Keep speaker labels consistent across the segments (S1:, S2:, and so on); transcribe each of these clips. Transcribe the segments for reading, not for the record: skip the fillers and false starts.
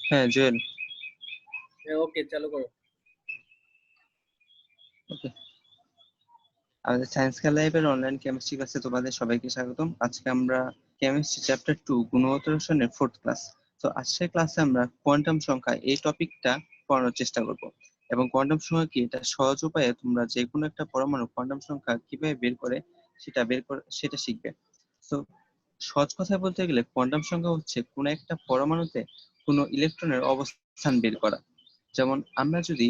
S1: হ্যাঁ জুয়েল।
S2: ওকে, চালু করো।
S1: ওকে, আমাদের সায়েন্স ক্লাব লাইভের অনলাইন কেমিস্ট্রি ক্লাসে তোমাদের সবাইকে স্বাগতম। আজকে আমরা কেমিস্ট্রি চ্যাপ্টার 2 গুণগত রসায়নের 4th ক্লাস। তো আজকের ক্লাসে আমরা কোয়ান্টাম সংখ্যা এই টপিকটা পড়ানোর চেষ্টা করব, এবং কোয়ান্টাম সংখ্যা কি এটা সহজ উপায়ে তোমরা যে কোনো একটা পরমাণু কোয়ান্টাম সংখ্যা কিভাবে বের করে সেটা শিখবে। তো সহজ কথায় বলতে গেলে কোয়ান্টাম সংখ্যা হচ্ছে কোনো একটা পরমাণুতে কোনো ইলেকট্রনের অবস্থান বের করা। যেমন আমরা যদি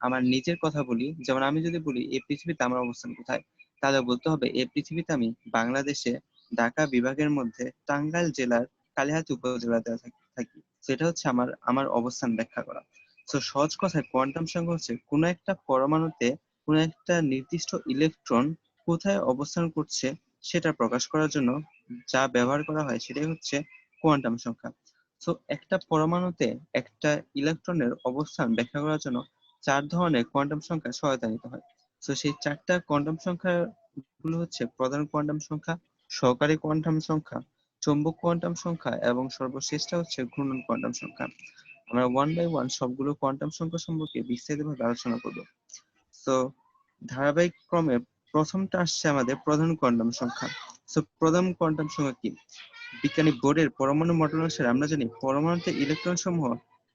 S1: আমার নিজের কথা বলি, যেমন আমি যদি বলি এই পৃথিবীতে আমার অবস্থান কোথায়, তাহলে বলতে হবে এই পৃথিবীতে আমি বাংলাদেশে ঢাকা বিভাগের মধ্যে টাঙ্গাইল জেলার কালিহাতী উপজেলাতে থাকি। সেটা হচ্ছে আমার আমার অবস্থান ব্যাখ্যা করা। তো সহজ কথায় কোয়ান্টাম সংখ্যা হচ্ছে কোনো একটা পরমাণুতে কোনো একটা নির্দিষ্ট ইলেকট্রন কোথায় অবস্থান করছে সেটা প্রকাশ করার জন্য যা ব্যবহার করা হয় সেটাই হচ্ছে কোয়ান্টাম সংখ্যা। তো একটা পরমাণুতে একটা ইলেকট্রনের অবস্থান ব্যাখ্যা করার জন্য 4 ধরনের কোয়ান্টাম সংখ্যা সহায়তা নিতে হয়। তো সেই 4টা কোয়ান্টাম সংখ্যা গুলো হচ্ছে প্রধান কোয়ান্টাম সংখ্যা, সহকারী কোয়ান্টাম সংখ্যা, চৌম্বক কোয়ান্টাম সংখ্যা এবং সর্বশেষটা হচ্ছে ঘূর্ণন কোয়ান্টাম সংখ্যা। আমরা ওয়ান বাই ওয়ান সবগুলো কোয়ান্টাম সংখ্যা সম্পর্কে বিস্তারিতভাবে আলোচনা করব। তো ধারাবাহিক ক্রমে প্রথমটা আসছে আমাদের প্রধান কোয়ান্টাম সংখ্যা। তো প্রধান কোয়ান্টাম সংখ্যা কি? বিজ্ঞানী বোরের পরমাণু মডেল অনুসারে আমরা জানি পরমাণুতে ইলেকট্রন সমূহ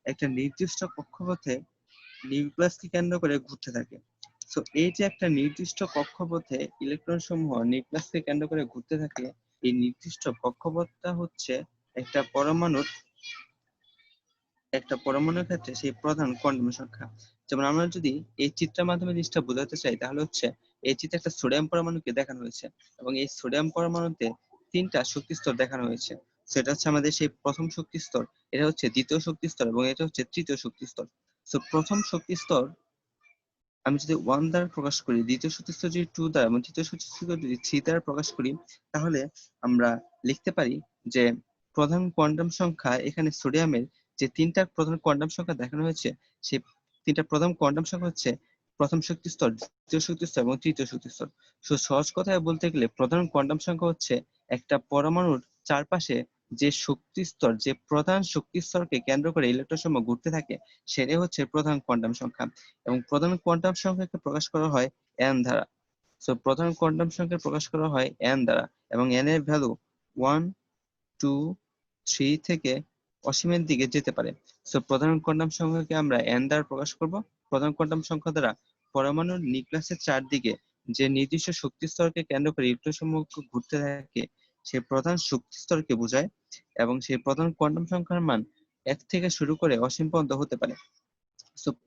S1: একটা নির্দিষ্ট কক্ষপথে নিউক্লিয়াসকে কেন্দ্র করে ঘুরতে থাকে। তো এই যে একটা নির্দিষ্ট কক্ষপথে ইলেকট্রন সমূহ নিউক্লিয়াসকে কেন্দ্র করে ঘুরতে থাকে, এই নির্দিষ্ট কক্ষপথটা হচ্ছে একটা পরমাণুর ক্ষেত্রে সেই প্রধান কোয়ান্টাম সংখ্যা। যেমন আমরা যদি এই চিত্রের মাধ্যমে জিনিসটা বোঝাতে চাই, তাহলে হচ্ছে এই চিত্রে একটা সোডিয়াম পরমাণুকে দেখানো হয়েছে, এবং এই সোডিয়াম পরমাণুতে 3টা শক্তি স্তর দেখানো হয়েছে। সেটা হচ্ছে আমাদের সেই প্রথম শক্তি স্তর, এটা হচ্ছে দ্বিতীয় শক্তি স্তর, এবং এটা হচ্ছে তৃতীয় শক্তি স্তর। তো প্রথম শক্তি স্তর আমি যদি 1 দ্বারা প্রকাশ করি, দ্বিতীয় শক্তি স্তর যদি 2 দ্বারা, এবং তৃতীয় শক্তি স্তর যদি 3 দ্বারা প্রকাশ করি, তাহলে আমরা লিখতে পারি যে প্রধান কোয়ান্টাম সংখ্যা এখানে সোডিয়ামের যে 3টা প্রধান কোয়ান্টাম সংখ্যা দেখানো হয়েছে, সেই 3টা প্রধান কোয়ান্টাম সংখ্যা হচ্ছে প্রথম শক্তি স্তর, দ্বিতীয় শক্তি স্তর এবং তৃতীয় শক্তি স্তর। সহজ কথায় বলতে গেলে প্রধান কোয়ান্টাম সংখ্যা হচ্ছে একটা পরমাণুর চারপাশে যে শক্তি স্তর, যে প্রধান শক্তি স্তরকে কেন্দ্র করে ইলেকট্রন সমূহ ঘুরতে থাকে, সেটাই হচ্ছে প্রধান কোয়ান্টাম সংখ্যা। এবং প্রধান কোয়ান্টাম সংখ্যাকে প্রকাশ করা হয় n দ্বারা। প্রধান কোয়ান্টাম সংখ্যা প্রকাশ করা হয় n দ্বারা, এবং n এর ভ্যালু 1, 2, 3 থেকে অসীমের দিকে যেতে পারে। প্রধান কোয়ান্টাম সংখ্যাকে আমরা n দ্বারা প্রকাশ করব। প্রধান কোয়ান্টাম সংখ্যা দ্বারা পরমাণুর নিউক্লিয়াসের চারদিকে যে নির্দিষ্ট শক্তি স্তরকে কেন্দ্র করে ইলেকট্রন সমূহ ঘুরতে থাকে, সেই প্রধান শক্তি স্তরকে বোঝায়, এবং সেই প্রধান কোয়ান্টাম সংখ্যার মান 1 থেকে শুরু করে অসীম পর্যন্ত হতে পারে।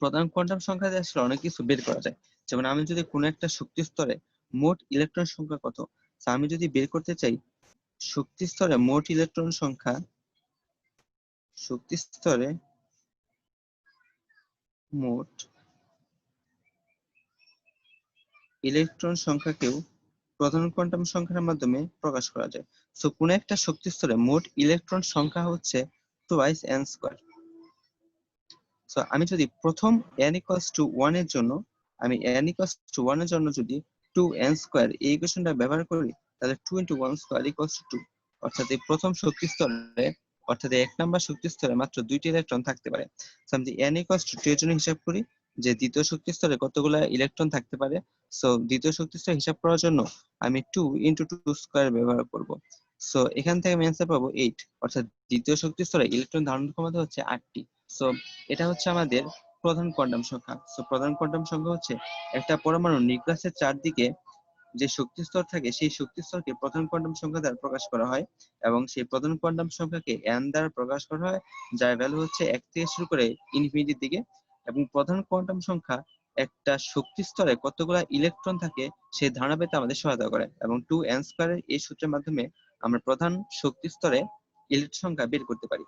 S1: প্রধান কোয়ান্টাম সংখ্যা দিয়ে আসলে অনেক কিছু বের করা যায়। যেমন আমি যদি কোনো একটা শক্তি স্তরে মোট ইলেকট্রন সংখ্যা কত, আমি যদি বের করতে চাই শক্তি স্তরে মোট ইলেকট্রন সংখ্যা, শক্তি স্তরে মোট ইলেকট্রন সংখ্যাকেও প্রধান কোয়ান্টাম সংখ্যার মাধ্যমে প্রকাশ করা যায়। কোনো একটা শক্তি স্তরে মোট ইলেকট্রন সংখ্যা হচ্ছে 2n²। আমি যদি প্রথম n = 1 এর জন্য, আমি n = 1 এর জন্য যদি 2n² এই ইকুয়েশনটা ব্যবহার করি, তাহলে 2 × 1² = 2। অর্থাৎ এই প্রথম শক্তি স্তরে, অর্থাৎ 1 নাম্বার শক্তি স্তরে মাত্র 2টি ইলেকট্রন থাকতে পারে। আমি যদি n = 2 এর জন্য হিসাব করি যে দ্বিতীয় শক্তি স্তরে কতগুলো ইলেকট্রন থাকতে পারে, দ্বিতীয় শক্তি স্তর হিসাব করার জন্য আমি 2 × 2² ব্যবহার করব। এখান থেকে আমি অ্যান্সার পাবো 8। অর্থাৎ দ্বিতীয় শক্তি স্তরে ইলেকট্রন ধারণ ক্ষমতা হচ্ছে 8টি। সো এটা হচ্ছে আমাদের প্রধান কোয়ান্টাম সংখ্যা। প্রধান কোয়ান্টাম সংখ্যা হচ্ছে একটা পরমাণু নিউক্লিয়াসের চারদিকে যে শক্তি স্তর থাকে, সেই শক্তি স্তরকে প্রধান কোয়ান্টাম সংখ্যা দ্বারা প্রকাশ করা হয়, এবং সেই প্রধান কোয়ান্টাম সংখ্যাকে n দ্বারা প্রকাশ করা হয়, যার ভ্যালু হচ্ছে 1 থেকে শুরু করে ইনফিনিটির দিকে। এবং প্রধান কোয়ান্টাম সংখ্যা একটা শক্তি স্তরে কতগুলো ইলেকট্রন থাকে সেই ধারণা পেতে আমাদের সহায়তা করে, এবং 2n² এই সূত্রের মাধ্যমে আমরা প্রধান শক্তি স্তরে ইলেকট্রন সংখ্যা বের করতে পারি।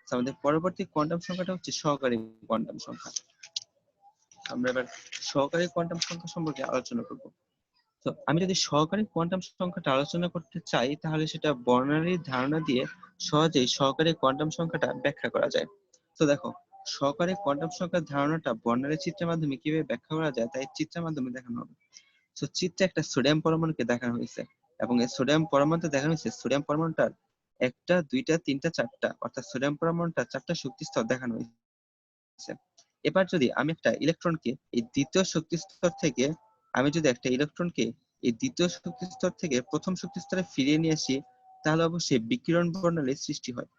S1: আমাদের পরবর্তী কোয়ান্টাম সংখ্যাটা হচ্ছে সহকারী কোয়ান্টাম সংখ্যা। আমরা এবার সহকারী কোয়ান্টাম সংখ্যা সম্পর্কে আলোচনা করব। আমি যদি সহকারী কোয়ান্টাম সংখ্যাটা আলোচনা করতে চাই, তাহলে সেটা বর্ণালীর ধারণা দিয়ে সহজেই সহকারী কোয়ান্টাম সংখ্যাটা ব্যাখ্যা করা যায়। দেখো, সহকারী কোয়ান্টাম সংখ্যার ধারণাটা বর্ণালী চিত্রের মাধ্যমে কিভাবে ব্যাখ্যা করা যায়, তাই চিত্রের মাধ্যমে দেখানো হবে। চিত্রে একটা সোডিয়াম পরমাণুকে দেখানো হয়েছে, এবং এই সোডিয়াম পরমাণুতে দেখানো হয়েছে সোডিয়াম পরমাণুটার একটা, দুইটা, তিনটা, চারটা, অর্থাৎ সোডিয়াম পরমাণুটা 4টা শক্তি স্তর দেখানো হয়েছে। এবার যদি আমি একটা ইলেকট্রনকে এই দ্বিতীয় শক্তি স্তর থেকে প্রথম শক্তি স্তরে ফিরিয়ে নিয়ে আসি, তাহলে অবশ্যই বিকিরণ বর্ণালীর সৃষ্টি হয়।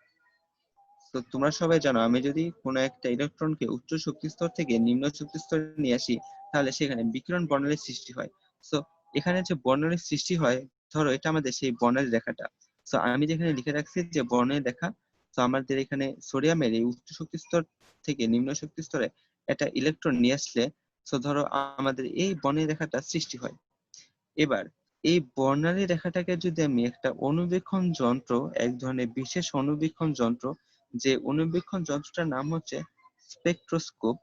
S1: তো তোমরা সবাই জানো, আমি যদি কোনো একটা ইলেকট্রনকে উচ্চ শক্তি স্তর থেকে নিম্ন শক্তি স্তরে নিয়ে আসি, তাহলে সেখানে বিকিরণ বর্ণালীর সৃষ্টি হয়। তো এখানে যে বর্ণালীর সৃষ্টি হয়, ধরো এটা আমাদের সেই বর্ণালী রেখাটা। তো আমি যেখানে লিখে রাখছি যে বর্ণালী রেখা, তো আমাদের এখানে সোডিয়ামের এই উচ্চ শক্তি স্তর থেকে নিম্ন শক্তি স্তরে একটা ইলেকট্রন নিয়ে আসলে, তো ধরো আমাদের এই বর্ণালী রেখাটা সৃষ্টি হয়। এবার এই বর্ণালী রেখাটাকে যদি আমি একটা অণুবীক্ষণ যন্ত্র, এক ধরনের বিশেষ অণুবীক্ষণ যন্ত্র, যে অণুবীক্ষণ যন্ত্রটার নাম হচ্ছে স্পেকট্রোস্কোপ,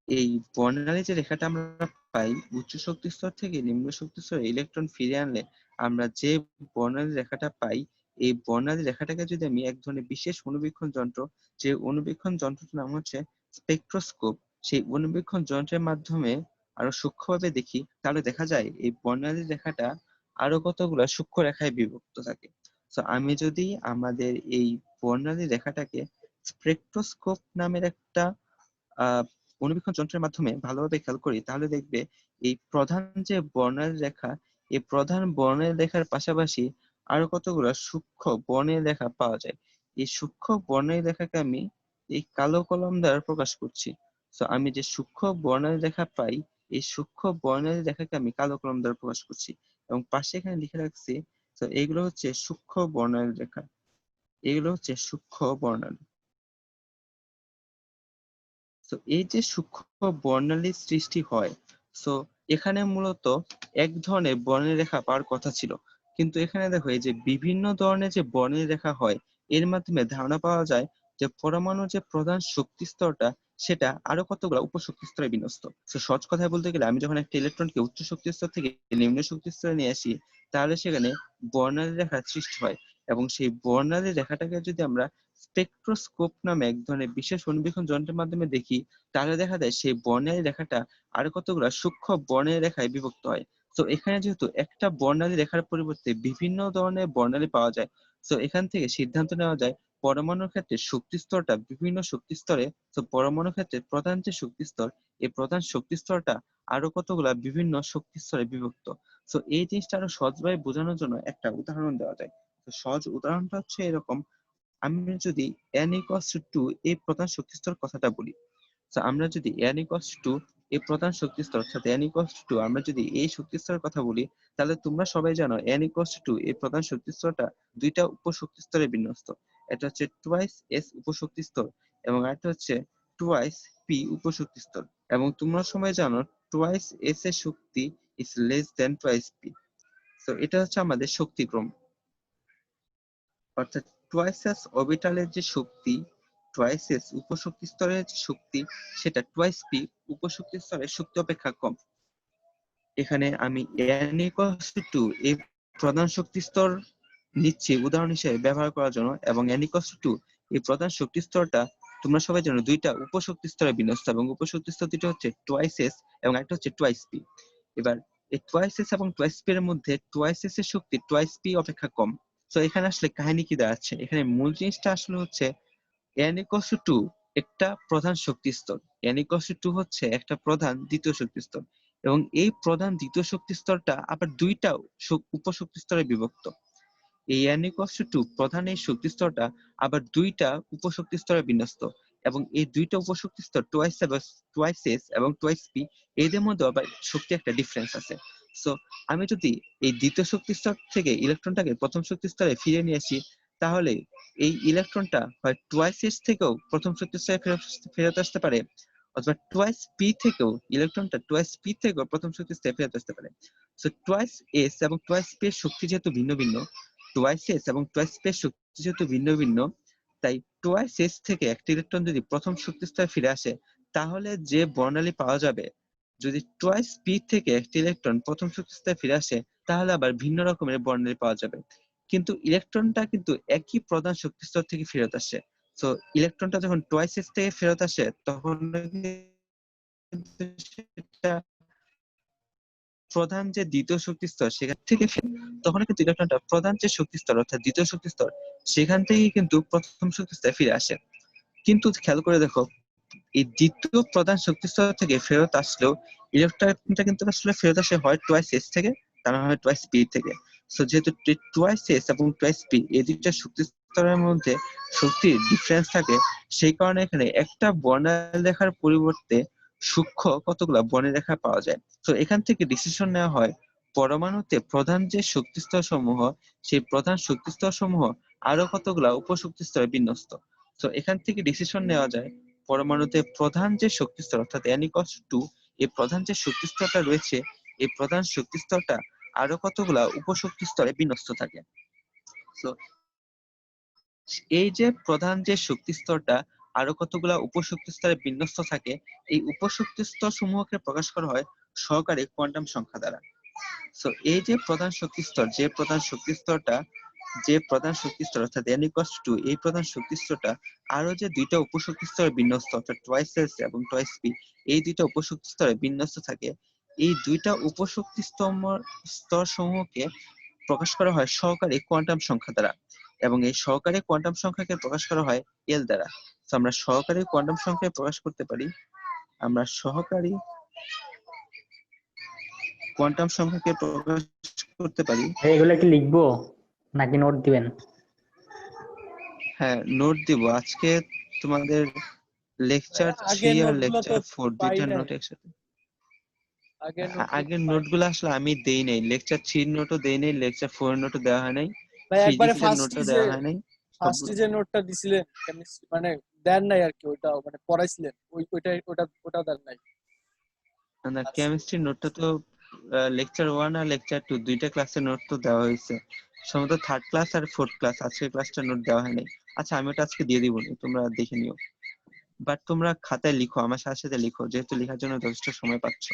S1: এই বর্ণালী যে রেখাটা আমরা পাই উচ্চ শক্তি স্তর থেকে নিম্ন শক্তি স্তরে ইলেকট্রন ফিরিয়ে আনলে আমরা যে বর্ণালী রেখাটা পাই, এই বর্ণালী রেখাটাকে যদি আমি এক ধরনের বিশেষ অণুবীক্ষণ যন্ত্র, যে অণুবীক্ষণ যন্ত্রটার নাম হচ্ছে স্পেকট্রোস্কোপ, সেই অণুবীক্ষণ যন্ত্রের মাধ্যমে আরো সূক্ষ্মভাবে দেখি, তাহলে দেখা যায় এই বর্ণালী রেখাটা আরো কতগুলো সূক্ষ্ম রেখায় বিভক্ত থাকে। তো আমি যদি আমাদের এই বর্ণালী রেখাটাকে স্পেকট্রোস্কোপ নামের একটা আহ অণুবীক্ষণ যন্ত্রের মাধ্যমে ভালোভাবে খেয়াল করি, তাহলে দেখবে এই প্রধান যে বর্ণালী রেখা, এই প্রধান বর্ণালী রেখার পাশাপাশি আরো কতগুলো সূক্ষ্ম বর্ণালী রেখা পাওয়া যায়। এই সূক্ষ্ম বর্ণালী রেখাকে আমি এই কালো কলম দ্বারা প্রকাশ করছি। তো আমি যে সূক্ষ্ম বর্ণালী রেখা পাই, এই সূক্ষ্ম বর্ণালী রেখাকে আমি কালো কলম দ্বারা প্রকাশ করছি, এবং পাশে এখানে লিখে রাখছি, তো এইগুলো হচ্ছে সূক্ষ্ম বর্ণালী রেখা, এগুলো হচ্ছে সূক্ষ্ম বর্ণালী। তো এই যে সূক্ষ্ম বর্ণালীর সৃষ্টি হয়, তো এখানে মূলত এক ধরনের বর্ণালী রেখা পাওয়ার কথা ছিল, কিন্তু এখানে দেখো এই যে বিভিন্ন ধরনের যে বর্ণালী রেখা হয়, এর মাধ্যমে ধারণা পাওয়া যায় যে পরমাণুর যে প্রধান শক্তি স্তরটা, সেটা আরো কতগুলো উপশক্তি স্তরে বিন্যস্ত। তো সহজ কথায় বলতে গেলে, আমি যখন একটা ইলেকট্রনকে উচ্চ শক্তি স্তর থেকে নিম্ন শক্তি স্তরে নিয়ে আসি, তাহলে সেখানে বর্ণালী রেখার সৃষ্টি হয়, এবং সেই বর্ণালী রেখাটাকে যদি আমরা স্পেকট্রোস্কোপ নামে এক ধরনের বিশেষ অণুবীক্ষণ যন্ত্রের মাধ্যমে দেখি, তাহলে দেখা যায় সেই বর্ণালী রেখাটা আরো কতগুলো সূক্ষ্ম বর্ণালী রেখায় বিভক্ত হয়। তো এখানে যেহেতু একটা বর্ণালী রেখার পরিবর্তে বিভিন্ন ধরনের বর্ণালী পাওয়া যায়, তো এখান থেকে সিদ্ধান্ত নেওয়া যায় পরমাণুর ক্ষেত্রে শক্তি স্তরটা বিভিন্ন শক্তি স্তরে, তো পরমাণুর ক্ষেত্রে প্রধান যে শক্তি স্তর, এই প্রধান শক্তি স্তরটা আরো কতগুলা বিভিন্ন শক্তি স্তরে বিভক্ত। তো এই জিনিসটা আরো সহজভাবে বোঝানোর জন্য একটা উদাহরণ দেওয়া যায়। তো সহজ উদাহরণটা হচ্ছে এরকম, আমি যদি n equals to 2 এই প্রধান শক্তি স্তর কথাটা বলি, তো আমরা যদি n equals to এই প্রধান শক্তি স্তর অর্থাৎ n equals to 2 আমরা যদি এই শক্তি স্তরের কথা বলি, তাহলে তোমরা সবাই জানো n equals to 2 এই প্রধান শক্তি স্তরটা দুইটা উপশক্তি স্তরে বিন্যস্ত। এটা হচ্ছে টুয়াইস s উপশক্তি স্তর, এবং আরেকটা হচ্ছে টুয়াইস p উপশক্তি স্তর। এবং তোমরা সবাই জানো টুয়াইস s এর শক্তি is less than twice p। তো এটা হচ্ছে আমাদের শক্তিক্রম, অর্থাৎ টুয়াইস অরবিটালের যে শক্তি, টুয়াইস উপশক্তি স্তরের যে শক্তি, সেটা টুয়াইস পি উপশক্তি স্তরের শক্তি অপেক্ষা কম। এখানে আমি n equals to এই প্রধান শক্তি স্তর নিচ্ছি উদাহরণ হিসেবে ব্যবহার করার জন্য, এবং n equals to এই প্রধান শক্তি স্তরটা তোমরা সবাই জানো দুইটা উপশক্তি স্তরে বিন্যস্ত, এবং উপশক্তি স্তর দুটো হচ্ছে টুয়াইস এস এবং একটা হচ্ছে টুয়াইস পি। এবার এই টুয়াইস এস এবং টুয়াইস পি এর মধ্যে টুয়াইস এস এর শক্তি টুয়াইস পি অপেক্ষা কম। তো এখানে আসলে কাহিনী কি দাঁড়াচ্ছে, এখানে মূল জিনিসটা আসলে হচ্ছে n equals to 2 একটা প্রধান শক্তি স্তর, n equals to 2 হচ্ছে একটা প্রধান দ্বিতীয় শক্তি স্তর, এবং এই প্রধান দ্বিতীয় শক্তি স্তরটা আবার দুইটা উপশক্তি স্তরে বিভক্ত। এই n equals to 2 প্রধান এই শক্তি স্তরটা আবার দুইটা উপশক্তি স্তরে বিন্যস্ত, এবং এই দুইটা উপশক্তি স্তর টুয়াইস এস এবং টুয়াইস পি, এদের মধ্যে আবার শক্তি একটা ডিফারেন্স আছে। সো আমি যদি এই দ্বিতীয় শক্তি স্তর থেকে ইলেকট্রনটাকে প্রথম শক্তি স্তরে ফিরিয়ে নিয়ে আসি, তাহলে এই ইলেকট্রনটা হয় টুয়াইস এস থেকেও প্রথম শক্তি স্তরে ফেরত আসতে পারে, অথবা টুয়াইস পি থেকেও ইলেকট্রনটা টুয়াইস পি থেকেও প্রথম শক্তি স্তরে ফেরত আসতে পারে। সো টুয়াইস এস এবং টুয়াইস পি এর শক্তি যেহেতু ভিন্ন ভিন্ন, টুয়াইস এস এবং টুয়াইস পি এর শক্তি যেহেতু ভিন্ন ভিন্ন, তাই টুয়াইস এস থেকে একটা ইলেকট্রন যদি প্রথম শক্তি স্তরে ফিরে আসে, তাহলে যে বর্ণালী পাওয়া যাবে, যদি টুয়াইস পি থেকে একটা ইলেকট্রন প্রথম শক্তি স্তরে ফিরে আসে, তাহলে আবার ভিন্ন রকমের বর্ণালী পাওয়া যাবে। কিন্তু ইলেকট্রনটা কিন্তু একই প্রধান শক্তি স্তর থেকে ফেরত আসে। তো ইলেকট্রনটা যখন টুয়াইস এস থেকে ফেরত আসে, তখন কিন্তু সেটা প্রধান যে দ্বিতীয় শক্তি স্তর সেখান থেকে তখন কিন্তু ইলেকট্রনটা প্রধান যে শক্তি স্তর অর্থাৎ দ্বিতীয় শক্তি স্তর সেখান থেকেই কিন্তু প্রথম শক্তি স্তরে ফিরে আসে। কিন্তু খেয়াল করে দেখো, এই দ্বিতীয় প্রধান শক্তি স্তর থেকে ফেরত আসলেও ইলেকট্রনটা কিন্তু আসলে ফেরত আসে হয় টুয়াইস এস থেকে, তা না হয় টুয়াইস পি থেকে। সো যেহেতু টুয়াইস এস এবং টুয়াইস পি এই দুইটা শক্তি স্তরের মধ্যে শক্তির ডিফারেন্স থাকে, সেই কারণে এখানে একটা বর্ণালী রেখার পরিবর্তে সূক্ষ্ম কতগুলা বর্ণরেখা পাওয়া যায়। তো এখান থেকে ডিসিশন নেওয়া হয় পরমাণুতে প্রধান যে শক্তি স্তর সমূহ, সেই প্রধান শক্তি স্তর সমূহ আরো কতগুলা উপশক্তি স্তরে বিন্যস্ত। তো এখান থেকে ডিসিশন নেওয়া যায় পরমাণুতে প্রধান যে শক্তি স্তর অর্থাৎ n=2, এই প্রধান যে শক্তি স্তরটা রয়েছে এই প্রধান শক্তি স্তরটা আরো কতগুলা উপশক্তি স্তরে বিন্যস্ত থাকে। তো এই যে প্রধান যে শক্তি স্তরটা আরো কতগুলা উপশক্তি স্তরে বিন্যস্ত থাকে, এই উপশক্তি স্তর সমূহকে প্রকাশ করা হয় সহকারী কোয়ান্টাম সংখ্যা দ্বারা। সো এই যে প্রধান শক্তি স্তর, যে প্রধান শক্তি স্তর অর্থাৎ n=2, এই প্রধান শক্তি স্তরটা আরো যে দুইটা উপশক্তি স্তরে বিন্যস্ত অর্থাৎ টুয়াইস এস এবং টুয়াইস পি, এই দুইটা উপশক্তি স্তরে বিন্যস্ত থাকে। এই দুইটা উপশক্তি স্তর সমূহকে প্রকাশ করা হয় সহকারী কোয়ান্টাম সংখ্যা দ্বারা, এবং এই সহকারী কোয়ান্টাম সংখ্যাকে প্রকাশ করা হয় এল দ্বারা। তো আমরা সহকারী কোয়ান্টাম সংখ্যায় প্রকাশ করতে পারি, আমরা সহকারী কোয়ান্টাম সংখ্যাকে প্রকাশ করতে পারি।
S3: এগুলো কি লিখবো নাকি নোট দিবেন?
S1: হ্যাঁ, নোট দিব আজকে। তোমাদের লেকচার
S2: আগের
S1: 3 আর
S2: নোটগুলো তো
S1: লেকচার 4
S2: পাই
S1: দুইটা
S2: নাই।
S1: নোট একসাথে।
S2: আগের নোটগুলো
S1: আগের
S2: পাই নাই।
S1: নোটগুলো আসলে আমি দেই নাই, লেকচার 3 নোটও দেই নাই, লেকচার 4 নোটও দেওয়া হয় নাই,
S2: ভাই একবারে
S1: ফিজিক্সের নোটও দেওয়া হয় নাই।
S2: ফার্স্টে যে নোটটা দিছিলেন কেমিস্ট্রি মানে দেন নাই আর কি, ওইটা মানে পড়াইছিলেন ওটা দেন নাই।
S1: না, কেমিস্ট্রির নোটটা তো লেকচার 1 আর লেকচার 2 দুইটা ক্লাসের নোট তো দেওয়া হয়েছে, সম্ভবত থার্ড ক্লাস আর ফোর্থ ক্লাস, আজকের ক্লাসটা নোট দেওয়া হয়নি। আচ্ছা, আমি ওটা আজকে দিয়ে দিব, তোমরা দেখে নিও। বাট তোমরা খাতায় লিখো, আমার সাথে সাথে লিখো, যেহেতু লেখার জন্য যথেষ্ট সময় পাচ্ছ।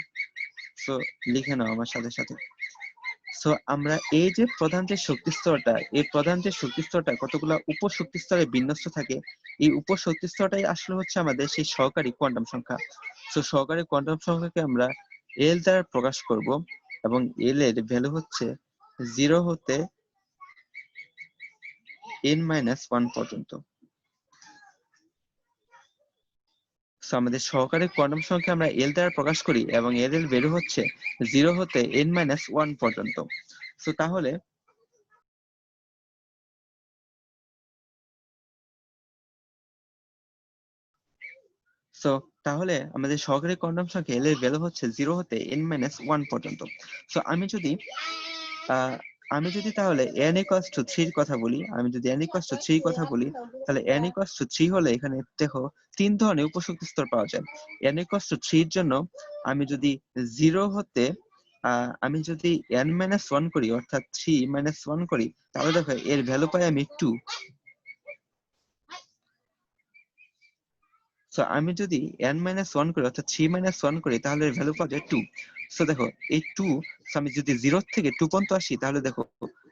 S1: সো লিখে নাও আমার সাথে সাথে। সো আমরা এই যে প্রধান যে শক্তি স্তরটা, এই প্রধান যে শক্তি স্তরটা কতগুলা উপশক্তি স্তরে বিন্যস্ত থাকে, এই উপশক্তি স্তরটাই আসলে হচ্ছে আমাদের সেই সহকারী কোয়ান্টাম সংখ্যা। সো সহকারী কোয়ান্টাম সংখ্যাকে আমরা এল দ্বারা প্রকাশ করব, এবং এল এর ভ্যালু হচ্ছে 0 হতে n-1 পর্যন্ত। সো আমাদের সহকারী কোয়ান্টাম সংখ্যা আমরা এল দ্বারা প্রকাশ করি এবং এল এর ভ্যালু হচ্ছে 0 হতে n-1 পর্যন্ত। সো তাহলে আমাদের সহকারী কোয়ান্টাম সংখ্যা এল এর ভ্যালু হচ্ছে 0 হতে n-1 পর্যন্ত। সো আহ, আমি যদি তাহলে n=3 কথা বলি, তাহলে n=3 হলে এখানে দেখো 3 ধরনের উপশক্তি স্তর পাওয়া যায়। n=3 এর জন্য আমি যদি 0 হতে আমি যদি n-1 করি অর্থাৎ 3 - 1 করি, তাহলে দেখো এর ভ্যালু পাই আমি 2। সো আমি যদি n-1 করি অর্থাৎ 3 - 1 করি, তাহলে এর ভ্যালু পাওয়া যায় 2। সো দেখো এই 2, আমি যদি 0 থেকে 2 পর্যন্ত আসি, তাহলে দেখো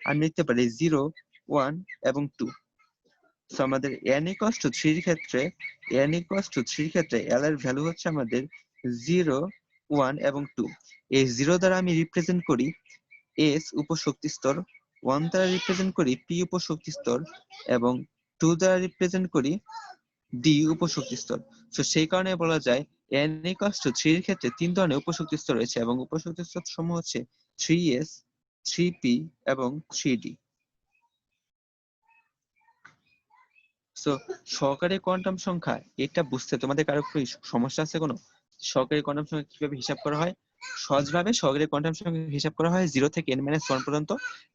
S1: আমি লিখতে পারি 0, 1 এবং 2। সো আমাদের n=3 ক্ষেত্রে l এর ভ্যালু হচ্ছে আমাদের 0, 1 এবং 2। এই 0 দ্বারা আমি রিপ্রেজেন্ট করি s উপশক্তি স্তর, 1 দ্বারা রিপ্রেজেন্ট করি p উপশক্তি স্তর, এবং 2 দ্বারা রিপ্রেজেন্ট করি d উপশক্তি স্তর। তো সেই কারণে বলা যায় n=3 এর ক্ষেত্রে 3 ধরনের উপশক্তি স্তর রয়েছে, এবং উপশক্তি স্তর সমূহ হচ্ছে 3s, 3p এবং 3d। সো সহকারী কোয়ান্টাম সংখ্যা এটা বুঝতে তোমাদের কারো কি সমস্যা আছে কোনো? সহকারী কোয়ান্টাম সংখ্যা কিভাবে হিসাব করা হয়? সহজভাবে সহকারী কোয়ান্টাম সংখ্যা হিসাব করা হয় 0 থেকে n-1 পর্যন্ত,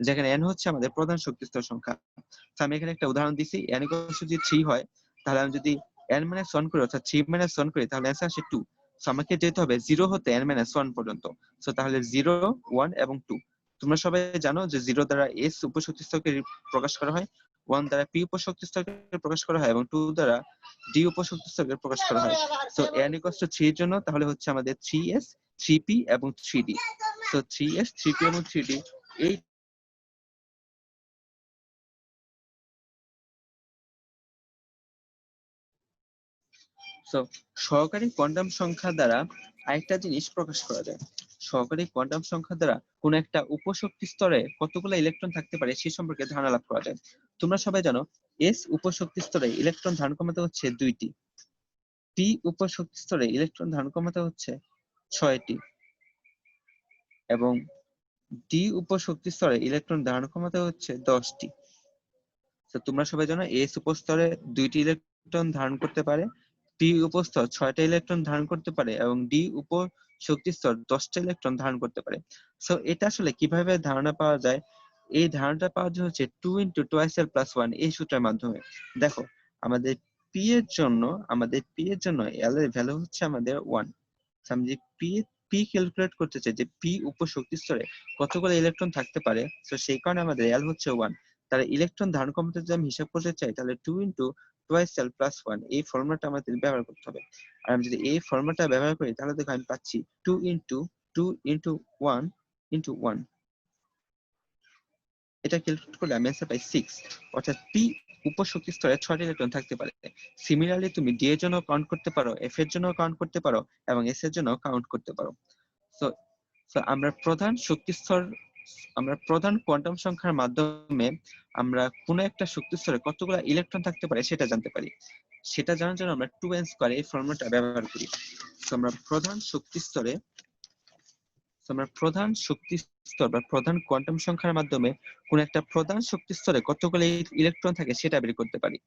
S1: যেখানে n হচ্ছে আমাদের প্রধান শক্তি স্তর সংখ্যা। তো আমি এখানে একটা উদাহরণ দিছি, n=যদি 3 হয়, তাহলে আমি যদি n-1 করি অর্থাৎ 3 - 1 করি, তাহলে অ্যান্সার আসে 2। সো আমাকে যেতে হবে 0 হতে n-1 পর্যন্ত। সো তাহলে 0, 1 এবং 2। তোমরা সবাই জানো যে 0 দ্বারা s উপশক্তি স্তরকে প্রকাশ করা হয়, 1 দ্বারা p উপশক্তি স্তরকে প্রকাশ করা হয়, এবং 2 দ্বারা d উপশক্তি স্তরকে প্রকাশ করা হয়। সো n=3 এর জন্য তাহলে হচ্ছে আমাদের 3s, 3p এবং 3d। সো 3s, 3p এবং 3d এই সো সহকারী কোয়ান্টাম সংখ্যা দ্বারা আরেকটা জিনিস প্রকাশ করা যায়। সহকারী কোয়ান্টাম সংখ্যা দ্বারা কোন একটা উপশক্তি স্তরে কতগুলো ইলেকট্রন থাকতে পারে সে সম্পর্কে ধারণা লাভ করা যায়। তোমরা সবাই জানো এস উপশক্তি স্তরে ইলেকট্রন ধারণ ক্ষমতা হচ্ছে 2টি, পি উপশক্তি স্তরে ইলেকট্রন ধারণ ক্ষমতা হচ্ছে 6টি এবং ডি উপশক্তি স্তরে ইলেকট্রন ধারণ ক্ষমতা হচ্ছে 10টি। তো তোমরা সবাই জানো এস উপস্তরে 2টি ইলেকট্রন ধারণ করতে পারে, পি উপস্তর 6টা ইলেকট্রন ধারণ করতে পারে এবং ডি উপশক্তি স্তর 10টা ইলেকট্রন ধারণ করতে পারে। সো এটা আসলে কিভাবে ধারণা পাওয়া যায়? এই ধারণাটা পাওয়া যায় হচ্ছে 2 × 2s+1 এই সূত্রের মাধ্যমে। দেখো আমাদের পি এর জন্য এল এর ভ্যালু হচ্ছে আমাদের 1। আমি যে পি ক্যালকুলেট করতে চাই যে পি উপশক্তি স্তরে কতগুলো ইলেকট্রন থাকতে পারে, তো সেই কারণে আমাদের এল হচ্ছে 1। তাহলে ইলেকট্রন ধারণ ক্ষমতা যদি আমি হিসাব করতে চাই তাহলে 2 × 2s+1 এই ফর্মুলাটা আমাদের ব্যবহার করতে হবে। আর আমি যদি এই ফর্মুলাটা ব্যবহার করি তাহলে দেখো আমি পাচ্ছি 2 × 1 × 1। এটা ক্যালকুলেট করলে আমি অ্যান্সার পাই 6, অর্থাৎ পি উপশক্তি স্তরে 6টি ইলেকট্রন থাকতে পারে। সিমিলারলি তুমি ডি এর জন্য কাউন্ট করতে পারো, এফ এর জন্য কাউন্ট করতে পারো এবং এস এর জন্য কাউন্ট করতে পারো। সো আমরা প্রধান কোয়ান্টাম সংখ্যার মাধ্যমে আমরা কোন একটা শক্তি স্তরে কতগুলো ইলেকট্রন থাকতে পারে সেটা জানতে পারি। সেটা জানার জন্য আমরা 2n² এই ফর্মুলাটা ব্যবহার করি। সো আমরা প্রধান শক্তি স্তর বা প্রধান কোয়ান্টাম সংখ্যার মাধ্যমে কোন একটা প্রধান শক্তি স্তরে কতগুলো ইলেকট্রন থাকে সেটা বের করতে পারি।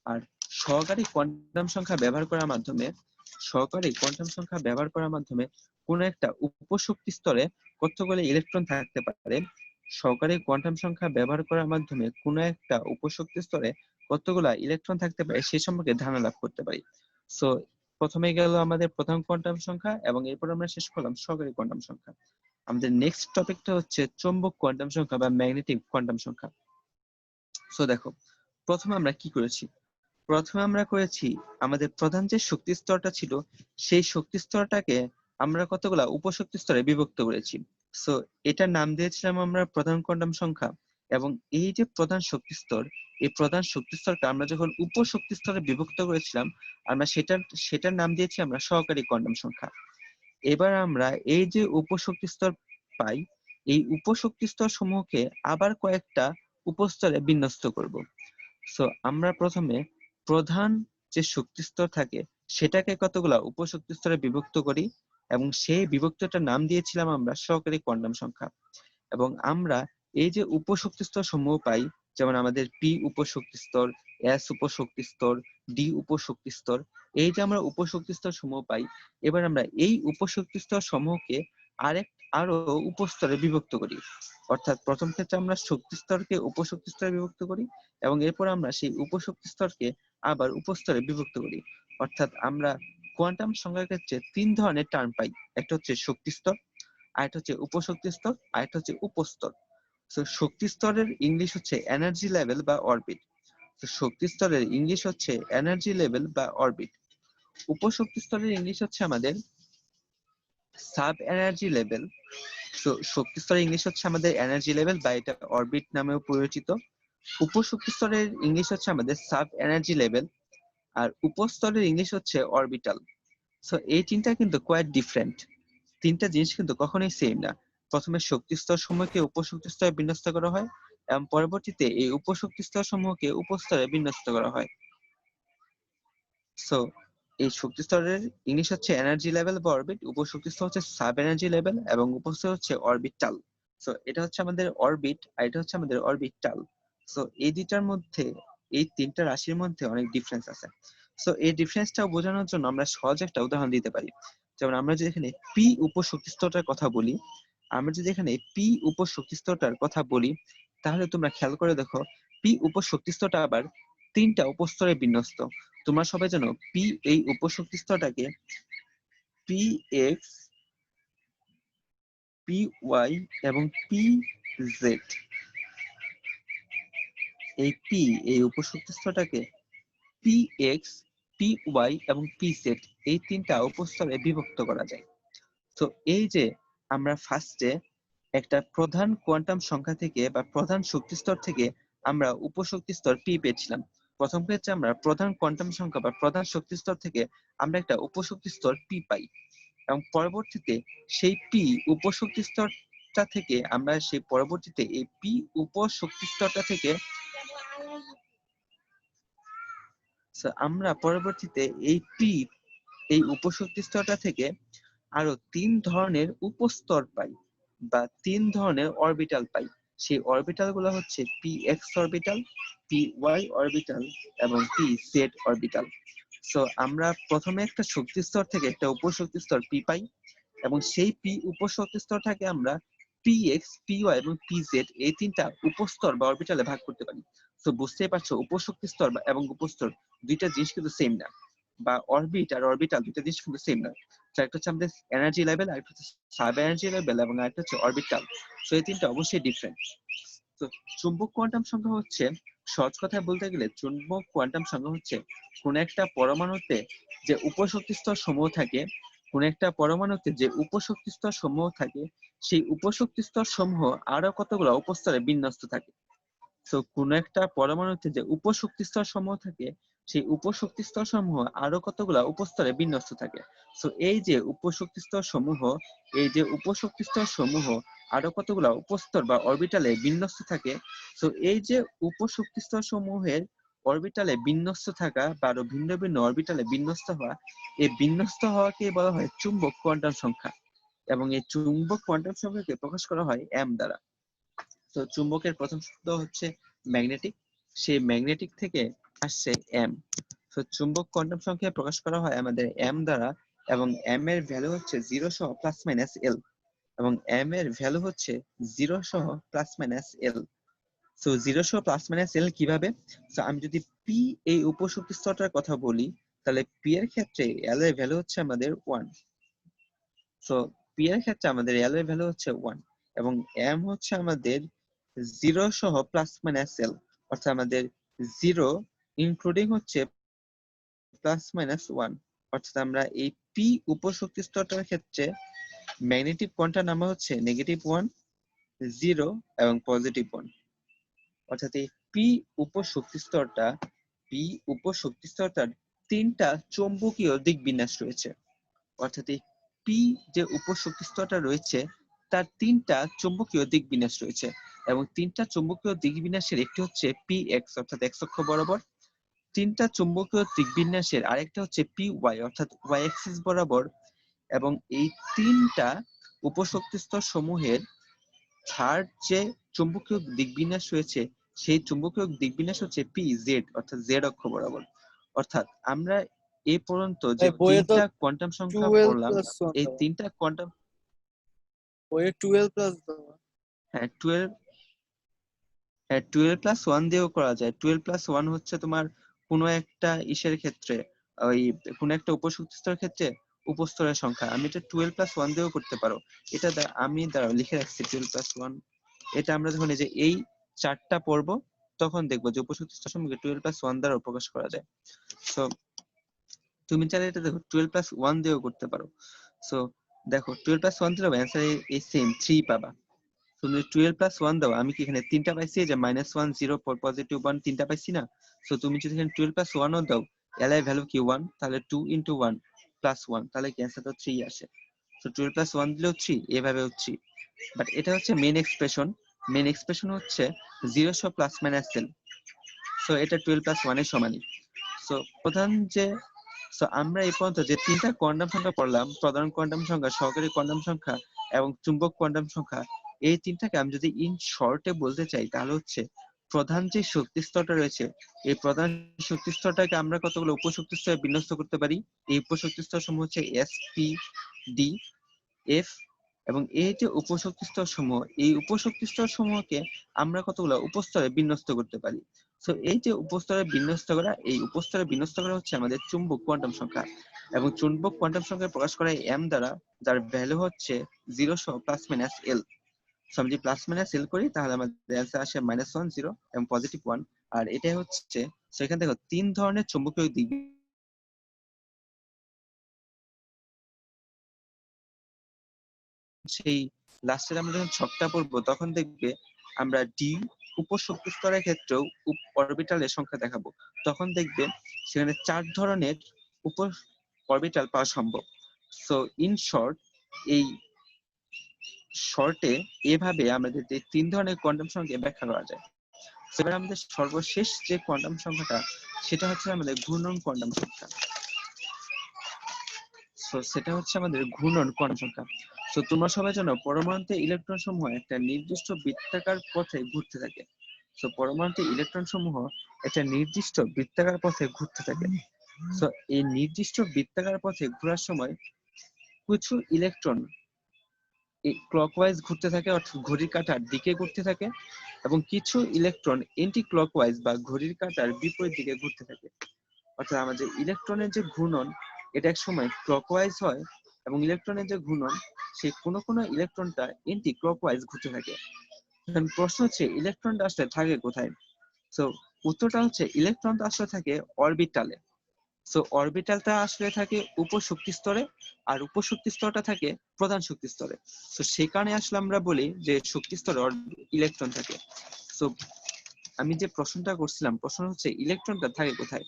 S1: আর সহকারী কোয়ান্টাম সংখ্যা ব্যবহার করার মাধ্যমে কোন একটা উপশক্তি স্তরে কতগুলো ইলেকট্রন থাকতে পারে, সহকারী কোয়ান্টাম সংখ্যা ব্যবহার করার মাধ্যমে কোন একটা উপশক্তি স্তরে কতগুলা ইলেকট্রন থাকতে পারে সে সম্পর্কে ধারণা লাভ করতে পারি। সো প্রথমে গেল আমাদের প্রধান কোয়ান্টাম সংখ্যা এবং এরপর আমরা শেষ করলাম সহকারী কোয়ান্টাম সংখ্যা। আমাদের নেক্সট টপিকটা হচ্ছে চৌম্বক কোয়ান্টাম সংখ্যা বা ম্যাগনেটিক কোয়ান্টাম সংখ্যা। সো দেখো প্রথমে আমরা কি করেছি, আমাদের প্রধান যে শক্তি স্তরটা ছিল সেই শক্তি স্তরটাকে আমরা কতগুলা উপশক্তি স্তরে বিভক্ত করেছি। সো এটার নাম দিয়েছিলাম আমরা প্রধান কোয়ান্টাম সংখ্যা। এবং এই যে প্রধান শক্তি স্তর, এই প্রধান শক্তি স্তরকে আমরা যখন উপশক্তি স্তরে বিভক্ত করেছিলাম আমরা সেটার নাম দিয়েছি আমরা সহকারী কোয়ান্টাম সংখ্যা। এবার আমরা এই যে উপশক্তি স্তর পাই, এই উপশক্তি স্তর সমূহকে আবার কয়েকটা উপস্তরে বিন্যস্ত করব। সো আমরা প্রথমে প্রধান যে শক্তি স্তর থাকে সেটাকে কতগুলা উপশক্তি স্তরে বিভক্ত করি এবং সেই বিভক্তটার নাম দিয়েছিলাম আমরা সহকারী কোয়ান্টাম সংখ্যা। এবং আমরা এই যে উপশক্তি স্তর সমূহ পাই, যেমন আমাদের পি উপশক্তি স্তর, এস উপশক্তি স্তর, ডি উপশক্তি স্তর, এই যে আমরা উপশক্তি স্তর সমূহ পাই, এবার আমরা এই উপশক্তি স্তর সমূহকে আরো উপস্তরে বিভক্ত করি। অর্থাৎ প্রথম ক্ষেত্রে আমরা শক্তি স্তরকে উপশক্তি স্তরে বিভক্ত করি এবং এরপর আমরা সেই উপশক্তি স্তরকে আবার উপস্তরে বিভক্ত করি। অর্থাৎ আমরা কোয়ান্টাম সংখ্যার ক্ষেত্রে 3 ধরনের টার্ম পাই, একটা হচ্ছে শক্তি স্তর, আরেকটা হচ্ছে উপশক্তি স্তর, আরেকটা হচ্ছে উপস্তর। তো শক্তি স্তরের ইংলিশ হচ্ছে এনার্জি লেভেল বা অরবিট। তো শক্তি স্তরের ইংলিশ হচ্ছে এনার্জি লেভেল বা অরবিট। উপশক্তি স্তরের ইংলিশ হচ্ছে আমাদের সাব এনার্জি লেভেল। তো শক্তি স্তরের ইংলিশ হচ্ছে আমাদের এনার্জি লেভেল বা এটা অরবিট নামেও পরিচিত। উপশক্তি স্তরের ইংলিশ হচ্ছে আমাদের সাব এনার্জি লেভেল আর উপস্তরের ইংলিশ হচ্ছে অরবিটাল। সো এই তিনটা কিন্তু কোয়াইট ডিফারেন্ট, তিনটা জিনিস কিন্তু কখনোই সেম না। প্রথমে শক্তি স্তর সমূহকে উপশক্তি স্তরে বিন্যস্ত করা হয় এবং পরবর্তীতে এই উপশক্তি স্তর সমূহকে উপস্তরে বিন্যস্ত করা হয়। সো এই শক্তি স্তরের ইংলিশ হচ্ছে এনার্জি লেভেল বা অরবিট, উপশক্তি স্তর হচ্ছে সাব এনার্জি লেভেল এবং উপস্তর হচ্ছে অরবিটাল। সো এটা হচ্ছে আমাদের অরবিট আর এটা হচ্ছে আমাদের অরবিটাল। সো এই দুইটার মধ্যে, এই তিনটা রাশির মধ্যে অনেক ডিফারেন্স আছে। সো এই ডিফারেন্সটা বোঝানোর জন্য আমরা সহজ একটা উদাহরণ দিতে পারি। যেমন আমরা যদি এখানে পি উপশক্তি স্তরটার কথা বলি, তাহলে তোমরা খেয়াল করে দেখো পি উপশক্তি স্তরটা আবার 3টা উপস্তরে বিন্যস্ত। তোমরা সবাই জানো পি এই উপশক্তি স্তরটাকে পি এক্স, পি ওয়াই এবং পি জেড, এই উপশক্তি স্তরটাকে পি এক্স, পি ওয়াই এবং পি জেড এই 3টা উপস্তরে বিভক্ত করা যায়। তো এই যে আমরা ফার্স্টে একটা প্রধান কোয়ান্টাম সংখ্যা থেকে বা প্রধান শক্তি স্তর থেকে আমরা উপশক্তি স্তর পি পেয়েছিলাম। প্রথম ক্ষেত্রে আমরা প্রধান কোয়ান্টাম সংখ্যা বা প্রধান শক্তি স্তর থেকে আমরা একটা উপশক্তি স্তর পি পাই এবং পরবর্তীতে সেই পি উপশক্তি স্তরটা থেকে আমরা সেই পরবর্তীতে এই পি উপশক্তি স্তরটা থেকে আমরা পরবর্তীতে এই উপশক্তি স্তরটা থেকে আরো 3 ধরনের উপস্তর পাই বা 3 ধরনের অরবিটাল পাই। সেই অরবিটাল গুলো হচ্ছে P X orbital, P Y orbital এবং পি জেড অরবিটাল। সো আমরা প্রথমে একটা শক্তি স্তর থেকে একটা উপশক্তি স্তর পি পাই এবং সেই পি উপশক্তি স্তর থেকে আমরা পি এক্স, পি ওয়াই এবং পি জেড এই 3টা উপস্তর বা অরবিটালে ভাগ করতে পারি। তো বুঝতেই পারছো উপশক্তি স্তর এবং উপস্তর দুইটা জিনিস কিন্তু সেম না, বা অরবিট আর অরবিটাল দুইটা জিনিস কিন্তু সেম না। তো একটা হচ্ছে আমাদের এনার্জি লেভেল, আর একটা হচ্ছে সাব এনার্জি লেভেল এবং আরেকটা হচ্ছে অরবিটাল। তো এই 3টা অবশ্যই ডিফারেন্ট। তো চুম্বক কোয়ান্টাম সংখ্যা হচ্ছে, সহজ কথায় বলতে গেলে চুম্বক কোয়ান্টাম সংখ্যা হচ্ছে কোন একটা পরমাণুতে যে উপশক্তি স্তর সমূহ থাকে, কোন একটা পরমাণুতে যে উপশক্তি স্তর সমূহ থাকে, সেই উপশক্তি স্তর সমূহ আরো কতগুলো উপস্তরে বিন্যস্ত থাকে। তো কোন একটা পরমাণুতে যে উপশক্তি স্তর সমূহ থাকে, সেই উপশক্তি স্তর সমূহ আরো কতগুলা উপস্তরে বিন্যস্ত থাকে। তো এই যে উপশক্তি স্তর সমূহ আরো কতগুলা উপস্তর বা অরবিটালে বিন্যস্ত থাকে। তো এই যে উপশক্তি স্তর সমূহের অরবিটালে বিন্যস্ত থাকা বা আরো ভিন্ন ভিন্ন অরবিটালে বিন্যস্ত হওয়া, এই বিন্যস্ত হওয়াকে বলা হয় চুম্বক কোয়ান্টাম সংখ্যা। এবং এই চুম্বক কোয়ান্টাম সংখ্যাকে প্রকাশ করা হয় এম দ্বারা। তো চুম্বকের প্রথম শব্দ হচ্ছে ম্যাগনেটিক, সেই ম্যাগনেটিক থেকে আসছে এম। তো চুম্বক কোয়ান্টাম সংখ্যা প্রকাশ করা হয় আমাদের এম দ্বারা, এবং এম এর ভ্যালু হচ্ছে 0 সহ প্লাস মাইনাস এল, এবং এম এর ভ্যালু হচ্ছে 0 সহ প্লাস মাইনাস এল। সো 0 সহ প্লাস মাইনাস এল কিভাবে? তো আমি যদি পি এই উপশক্তি স্তরটার কথা বলি, তাহলে পি এর ক্ষেত্রে এল এর ভ্যালু হচ্ছে আমাদের 1। সো পি এর ক্ষেত্রে আমাদের এল এর ভ্যালু হচ্ছে 1 এবং এম হচ্ছে আমাদের 0 সহ প্লাস মাইনাস এল, অর্থাৎ আমাদের 0 ইনক্লুডিং হচ্ছে প্লাস মাইনাস 1। অর্থাৎ আমরা এই পি উপশক্তি স্তরটার ক্ষেত্রে ম্যাগনেটিক কোয়ান্টাম নাম্বার হচ্ছে -1, 0 এবং +1। অর্থাৎ এই পি উপশক্তি স্তরটার 3টা চৌম্বকীয় দিকবিন্যাস রয়েছে। অর্থাৎ এই পি যে উপশক্তি স্তরটা রয়েছে তার 3টা চৌম্বকীয় দিকবিন্যাস রয়েছে, এবং 3টা চৌম্বকীয় দিকবিন্যাসের একটি হচ্ছে পি এক্স অর্থাৎ এক্স অক্ষ বরাবর, 3টা চৌম্বকীয় দিকবিন্যাসের আরেকটা হচ্ছে পি ওয়াই অর্থাৎ ওয়াই অ্যাক্সিস বরাবর, এবং এই 3টা উপশক্তি স্তর সমূহের থার্ড যে চুম্বকীয় দিকবিন্যাস রয়েছে সেই চুম্বকীয় দিকবিন্যাস হচ্ছে পি জেড অর্থাৎ জেড অক্ষ বরাবর। অর্থাৎ আমরা এ পর্যন্ত যে
S2: বইয়ে তো
S1: 3টা কোয়ান্টাম সংখ্যা
S2: 12
S1: পড়লাম,
S2: প্লাস 1
S1: এই
S2: দেওয়া,
S1: 3টা কোয়ান্টাম,
S2: বইয়ে 12 প্লাস দেওয়া।
S1: হ্যাঁ 12+1 দিয়েও করা যায়। 12+1 হচ্ছে তোমার কোনো একটা ইসের ক্ষেত্রে, ওই কোনো একটা উপশক্তি স্তরের ক্ষেত্রে উপস্তরের সংখ্যা, আমি এটা 12+1 দিয়েও করতে পারো। এটা আমি দাঁড়াও লিখে রাখছি 12+1। এটা আমরা যখন এই 4টা পড়বো তখন দেখবো যে উপশক্তি স্তর সমূহকে 12+1 দ্বারা প্রকাশ করা যায়। সো তুমি চাইলে এটা দেখো 12+1 দিয়েও করতে পারো। সো দেখো 12+1 দিলেও অ্যান্সার এই সেম 3 পাবা। তুমি 12+1 দাও, আমি কি এখানে 3টা পাইছি, যে -1 0 +1 3টা পাইছি না? সো তুমি যদি এখানে 12+1 ও দাও, এল এর ভ্যালু কি 1, তাহলে 2 × 1 + 1, তাহলে কি অ্যান্সার তো 3 আসে। সো 12+1 দিলেও 3, এভাবেও 3। বাট এটা হচ্ছে মেইন এক্সপ্রেশন হচ্ছে 0 সহ প্লাস মাইনাস এল। সো এটা 12+1 এর সমানই। সো আমরা এই পর্যন্ত যে 3টা কোয়ান্টাম সংখ্যা পড়লাম, প্রধান কোয়ান্টাম সংখ্যা, সহকারী কোয়ান্টাম সংখ্যা এবং চুম্বক কোয়ান্টাম সংখ্যা, এই 3টাকে আমি যদি ইন শর্টে বলতে চাই তাহলে হচ্ছে প্রধান যে শক্তি স্তরটা রয়েছে, এই প্রধান শক্তি স্তরটাকে আমরা কতগুলো উপশক্তি স্তরে বিন্যস্ত করতে পারি। এই উপশক্তি স্তর সমূহ হচ্ছে এস, পি, ডি, এফ, এবং এই যে উপশক্তি স্তর সমূহ, এই উপশক্তি স্তর সমূহকে আমরা কতগুলো উপস্তরে বিন্যস্ত করতে পারি। সো এই যে উপস্তরে বিন্যস্ত করা হচ্ছে আমাদের চুম্বক কোয়ান্টাম সংখ্যা, এবং চুম্বক কোয়ান্টাম সংখ্যা প্রকাশ করা হয় এম দ্বারা, যার ভ্যালু হচ্ছে 0 সহ প্লাস মাইনাস এল। সো আমি যদি প্লাস মাইনাস এল করি তাহলে আমাদের অ্যান্সার আসে -1 0 এবং +1। আর এটাই হচ্ছে, সেখান থেকে 3 ধরনের চুম্বকীয় দিক, সেই লাস্টের আমরা যখন ছকটা পড়বো তখন দেখবে আমরা ডি উপশক্তি স্তরের ক্ষেত্রেও অরবিটালের সংখ্যা দেখাবো। তখন দেখবে সেখানে 4 ধরনের উপ অরবিটাল পাওয়া সম্ভব। সো ইন শর্ট, এই শর্টে এভাবে আমাদের এই 3 ধরনের কোয়ান্টাম সংখ্যা ব্যাখ্যা করা যায়। এবার আমাদের সর্বশেষ যে কোয়ান্টাম সংখ্যাটা সেটা হচ্ছে আমাদের ঘূর্ণন কোয়ান্টাম সংখ্যা। সো সেটা হচ্ছে আমাদের ঘূর্ণন কোয়ান্টাম সংখ্যা। সো তোমরা সবাই জানো পরমাণুতে ইলেকট্রন সমূহ একটা নির্দিষ্ট বৃত্তাকার পথে ঘুরতে থাকে। সো পরমাণুতে ইলেকট্রন সমূহ একটা নির্দিষ্ট বৃত্তাকার পথে ঘুরতে থাকে। সো এই নির্দিষ্ট বৃত্তাকার পথে ঘোরার সময় কিছু ইলেকট্রন ক্লকওয়াইজ ঘুরতে থাকে, অর্থাৎ ঘড়ির কাঁটার দিকে ঘুরতে থাকে, এবং কিছু ইলেকট্রন এন্টি ক্লকওয়াইজ বা ঘড়ির কাঁটার বিপরীত দিকে ঘুরতে থাকে। অর্থাৎ আমাদের ইলেকট্রনের যে ঘূর্ণন এটা এক সময় ক্লকওয়াইজ হয়, এবং ইলেকট্রনের যে ঘূর্ণন সেই কোনো ইলেকট্রনটা এন্টি ক্লকওয়াইজ ঘুরতে থাকে। এখন প্রশ্ন হচ্ছে ইলেকট্রনটা আসলে থাকে কোথায়? সো উত্তরটা হচ্ছে ইলেকট্রনটা আসলে থাকে অরবিটালে। সো অরবিটালটা আসলে থাকে উপশক্তি স্তরে, আর উপশক্তি স্তরটা থাকে প্রধান শক্তি স্তরে। সো সেই কারণে আসলে আমরা বলি যে শক্তি স্তরে ইলেকট্রন থাকে। সো আমি যে প্রশ্নটা করছিলাম, প্রশ্ন হচ্ছে ইলেকট্রনটা থাকে কোথায়?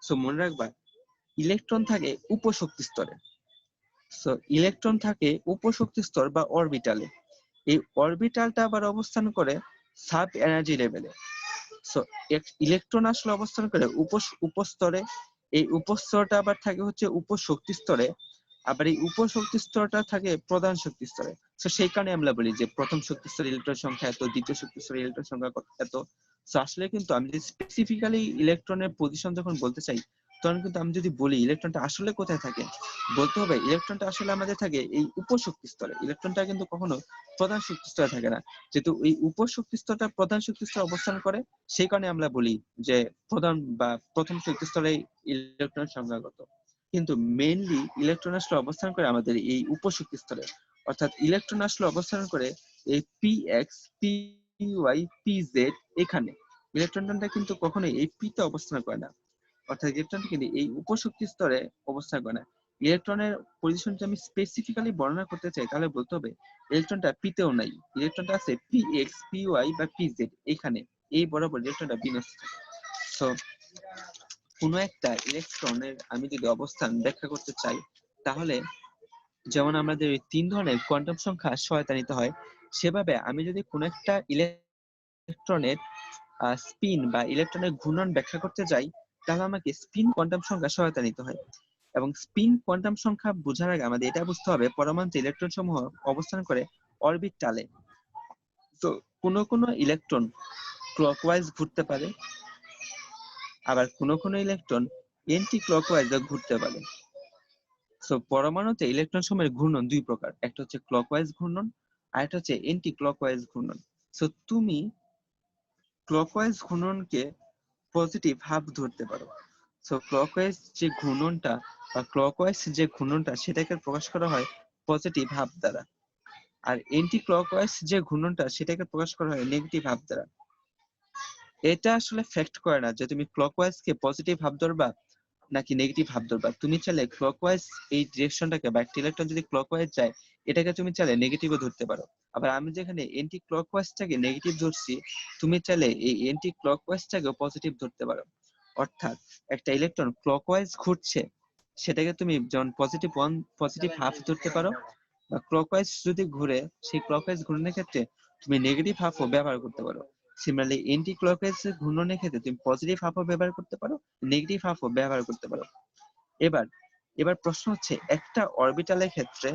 S1: সো মনে রাখবা ইলেকট্রন থাকে উপশক্তি স্তরে। সো ইলেকট্রন থাকে উপশক্তি স্তর বা অরবিটালে। এই অরবিটালটা আবার অবস্থান করে সাব এনার্জি লেভেলে। সো ইলেকট্রন আসলে অবস্থান করে উপস্তরে। এই উপস্তরটা আবার থাকে হচ্ছে উপশক্তি স্তরে, আবার এই উপশক্তি স্তরটা থাকে প্রধান শক্তি স্তরে। তো সেই কারণে আমরা বলি যে প্রথম শক্তি স্তরে ইলেকট্রন সংখ্যা এত, দ্বিতীয় শক্তি স্তরে ইলেকট্রন সংখ্যা এত। তো আসলে কিন্তু আমি যদি স্পেসিফিক্যালি ইলেকট্রনের পজিশন যখন বলতে চাই, তখন কিন্তু আমি যদি বলি ইলেকট্রনটা আসলে কোথায় থাকে, বলতে হবে ইলেকট্রনটা আসলে আমাদের থাকে এই উপশক্তি স্তরে। ইলেকট্রনটা কিন্তু কখনো প্রধান শক্তি স্তরে থাকে না। যেহেতু এই উপশক্তি স্তরটা প্রধান শক্তি স্তরে অবস্থান করে, সেই কারণে আমরা বলি যে প্রধান বা প্রথম শক্তি স্তরে ইলেকট্রন সংখ্যাগত। কিন্তু মেইনলি ইলেকট্রন আসলে অবস্থান করে আমাদের এই উপশক্তি স্তরে। অর্থাৎ ইলেকট্রন আসলে অবস্থান করে এই px, py, pz এখানে। ইলেকট্রনটা কিন্তু কখনোই এই p তে অবস্থান করে না। অর্থাৎ ইলেকট্রনটা কিন্তু এই উপশক্তি স্তরে অবস্থান করে না। ইলেকট্রনের পজিশনটা আমি স্পেসিফিক্যালি বর্ণনা করতে চাই, তাহলে বলতে হবে ইলেকট্রনটা p তেও নাই, ইলেকট্রনটা আছে px, py বা pz এখানে। এই বরাবর ইলেকট্রনটা বিন্যস্ত থাকে। সো কোনো একটা ইলেকট্রনের আমি যদি অবস্থান ব্যাখ্যা করতে চাই, তাহলে যেমন আমাদের এই 3 ধরনের কোয়ান্টাম সংখ্যা সহায়তা নিতে হয়, সেভাবে আমি যদি কোনো একটা ইলেকট্রনের স্পিন বা ইলেকট্রনের ঘূর্ণন ব্যাখ্যা করতে যাই, তাহলে আমাকে স্পিন কোয়ান্টাম সংখ্যা সহায়তা নিতে হয়। এবং স্পিন কোয়ান্টাম সংখ্যা বোঝার আগে আমাদের এটা বুঝতে হবে পরমাণুতে ইলেকট্রন সমূহ অবস্থান করে অরবিটালে। তো কোনো ইলেকট্রন ক্লকওয়াইজ ঘুরতে পারে, আবার কোনো ইলেকট্রন এন্টি ক্লকওয়াইজ ঘুরতে পারে। সো পরমাণুতে ইলেকট্রন সমূহের ঘূর্ণন 2 প্রকার, একটা হচ্ছে ক্লকওয়াইজ ঘূর্ণন, আর একটা হচ্ছে এন্টি ক্লকওয়াইজ ঘূর্ণন। সো তুমি ক্লকওয়াইজ ঘূর্ণনকে পজিটিভ হাফ ধরতে পারো। সো ক্লকওয়াইজ যে ঘূর্ণনটা বা ক্লকওয়াইজ যে ঘূর্ণনটা সেটাকে প্রকাশ করা হয় পজিটিভ হাফ দ্বারা, আর এন্টি ক্লকওয়াইজ যে ঘূর্ণনটা সেটাকে প্রকাশ করা হয় নেগেটিভ হাফ দ্বারা। এটা আসলে ফ্যাক্ট করে না যে তুমি ক্লকওয়াইজ কে পজিটিভ হাফ ধরবা নাকি নেগেটিভ হাফ ধরবা। তুমি চাইলে ক্লকওয়াইজ এই ডিরেকশনটাকে বা একটা ইলেকট্রন যদি ক্লকওয়াইজ যায়, এটাকে তুমি চাইলে নেগেটিভও ধরতে পারো। আবার আমি যেখানে এন্টি ক্লকওয়াইজটাকে নেগেটিভ ধরছি, তুমি চাইলে এই এন্টি ক্লকওয়াইজটাকে পজিটিভ ধরতে পারো। অর্থাৎ একটা ইলেকট্রন ক্লকওয়াইজ ঘুরছে, সেটাকে তুমি যেমন পজিটিভ হাফ ধরতে পারো, বা ক্লকওয়াইজ যদি ঘুরে সেই ক্লকওয়াইজ ঘূর্ণনের ক্ষেত্রে তুমি নেগেটিভ হাফও ব্যবহার করতে পারো। সিমিলারলি এন্টি ক্লকওয়াইজ ঘূর্ণনের ক্ষেত্রে তুমি পজিটিভ হাফও ব্যবহার করতে পারো, নেগেটিভ হাফও ব্যবহার করতে পারো। এবার এবার প্রশ্ন হচ্ছে একটা অরবিটালের ক্ষেত্রে,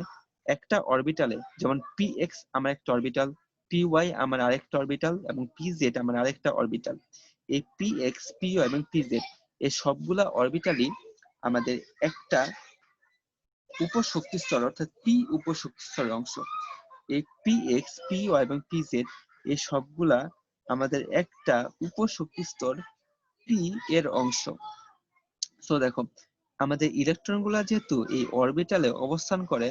S1: একটা অরবিটালে যেমন px আমার একটা অরবিটাল, py আমার আরেকটা অরবিটাল, এবং pz আমার আরেকটা অরবিটাল। এই px, py এবং pz এই সবগুলা অরবিটালই আমাদের একটা উপশক্তি স্তর, অর্থাৎ p উপশক্তি স্তরের অংশ। এই px, py এবং pz এই সবগুলা আমাদের একটা উপশক্তি স্তর p এর অংশ। সো দেখো আমাদের ইলেকট্রন গুলা যেহেতু এই অরবিটালে অবস্থান করে,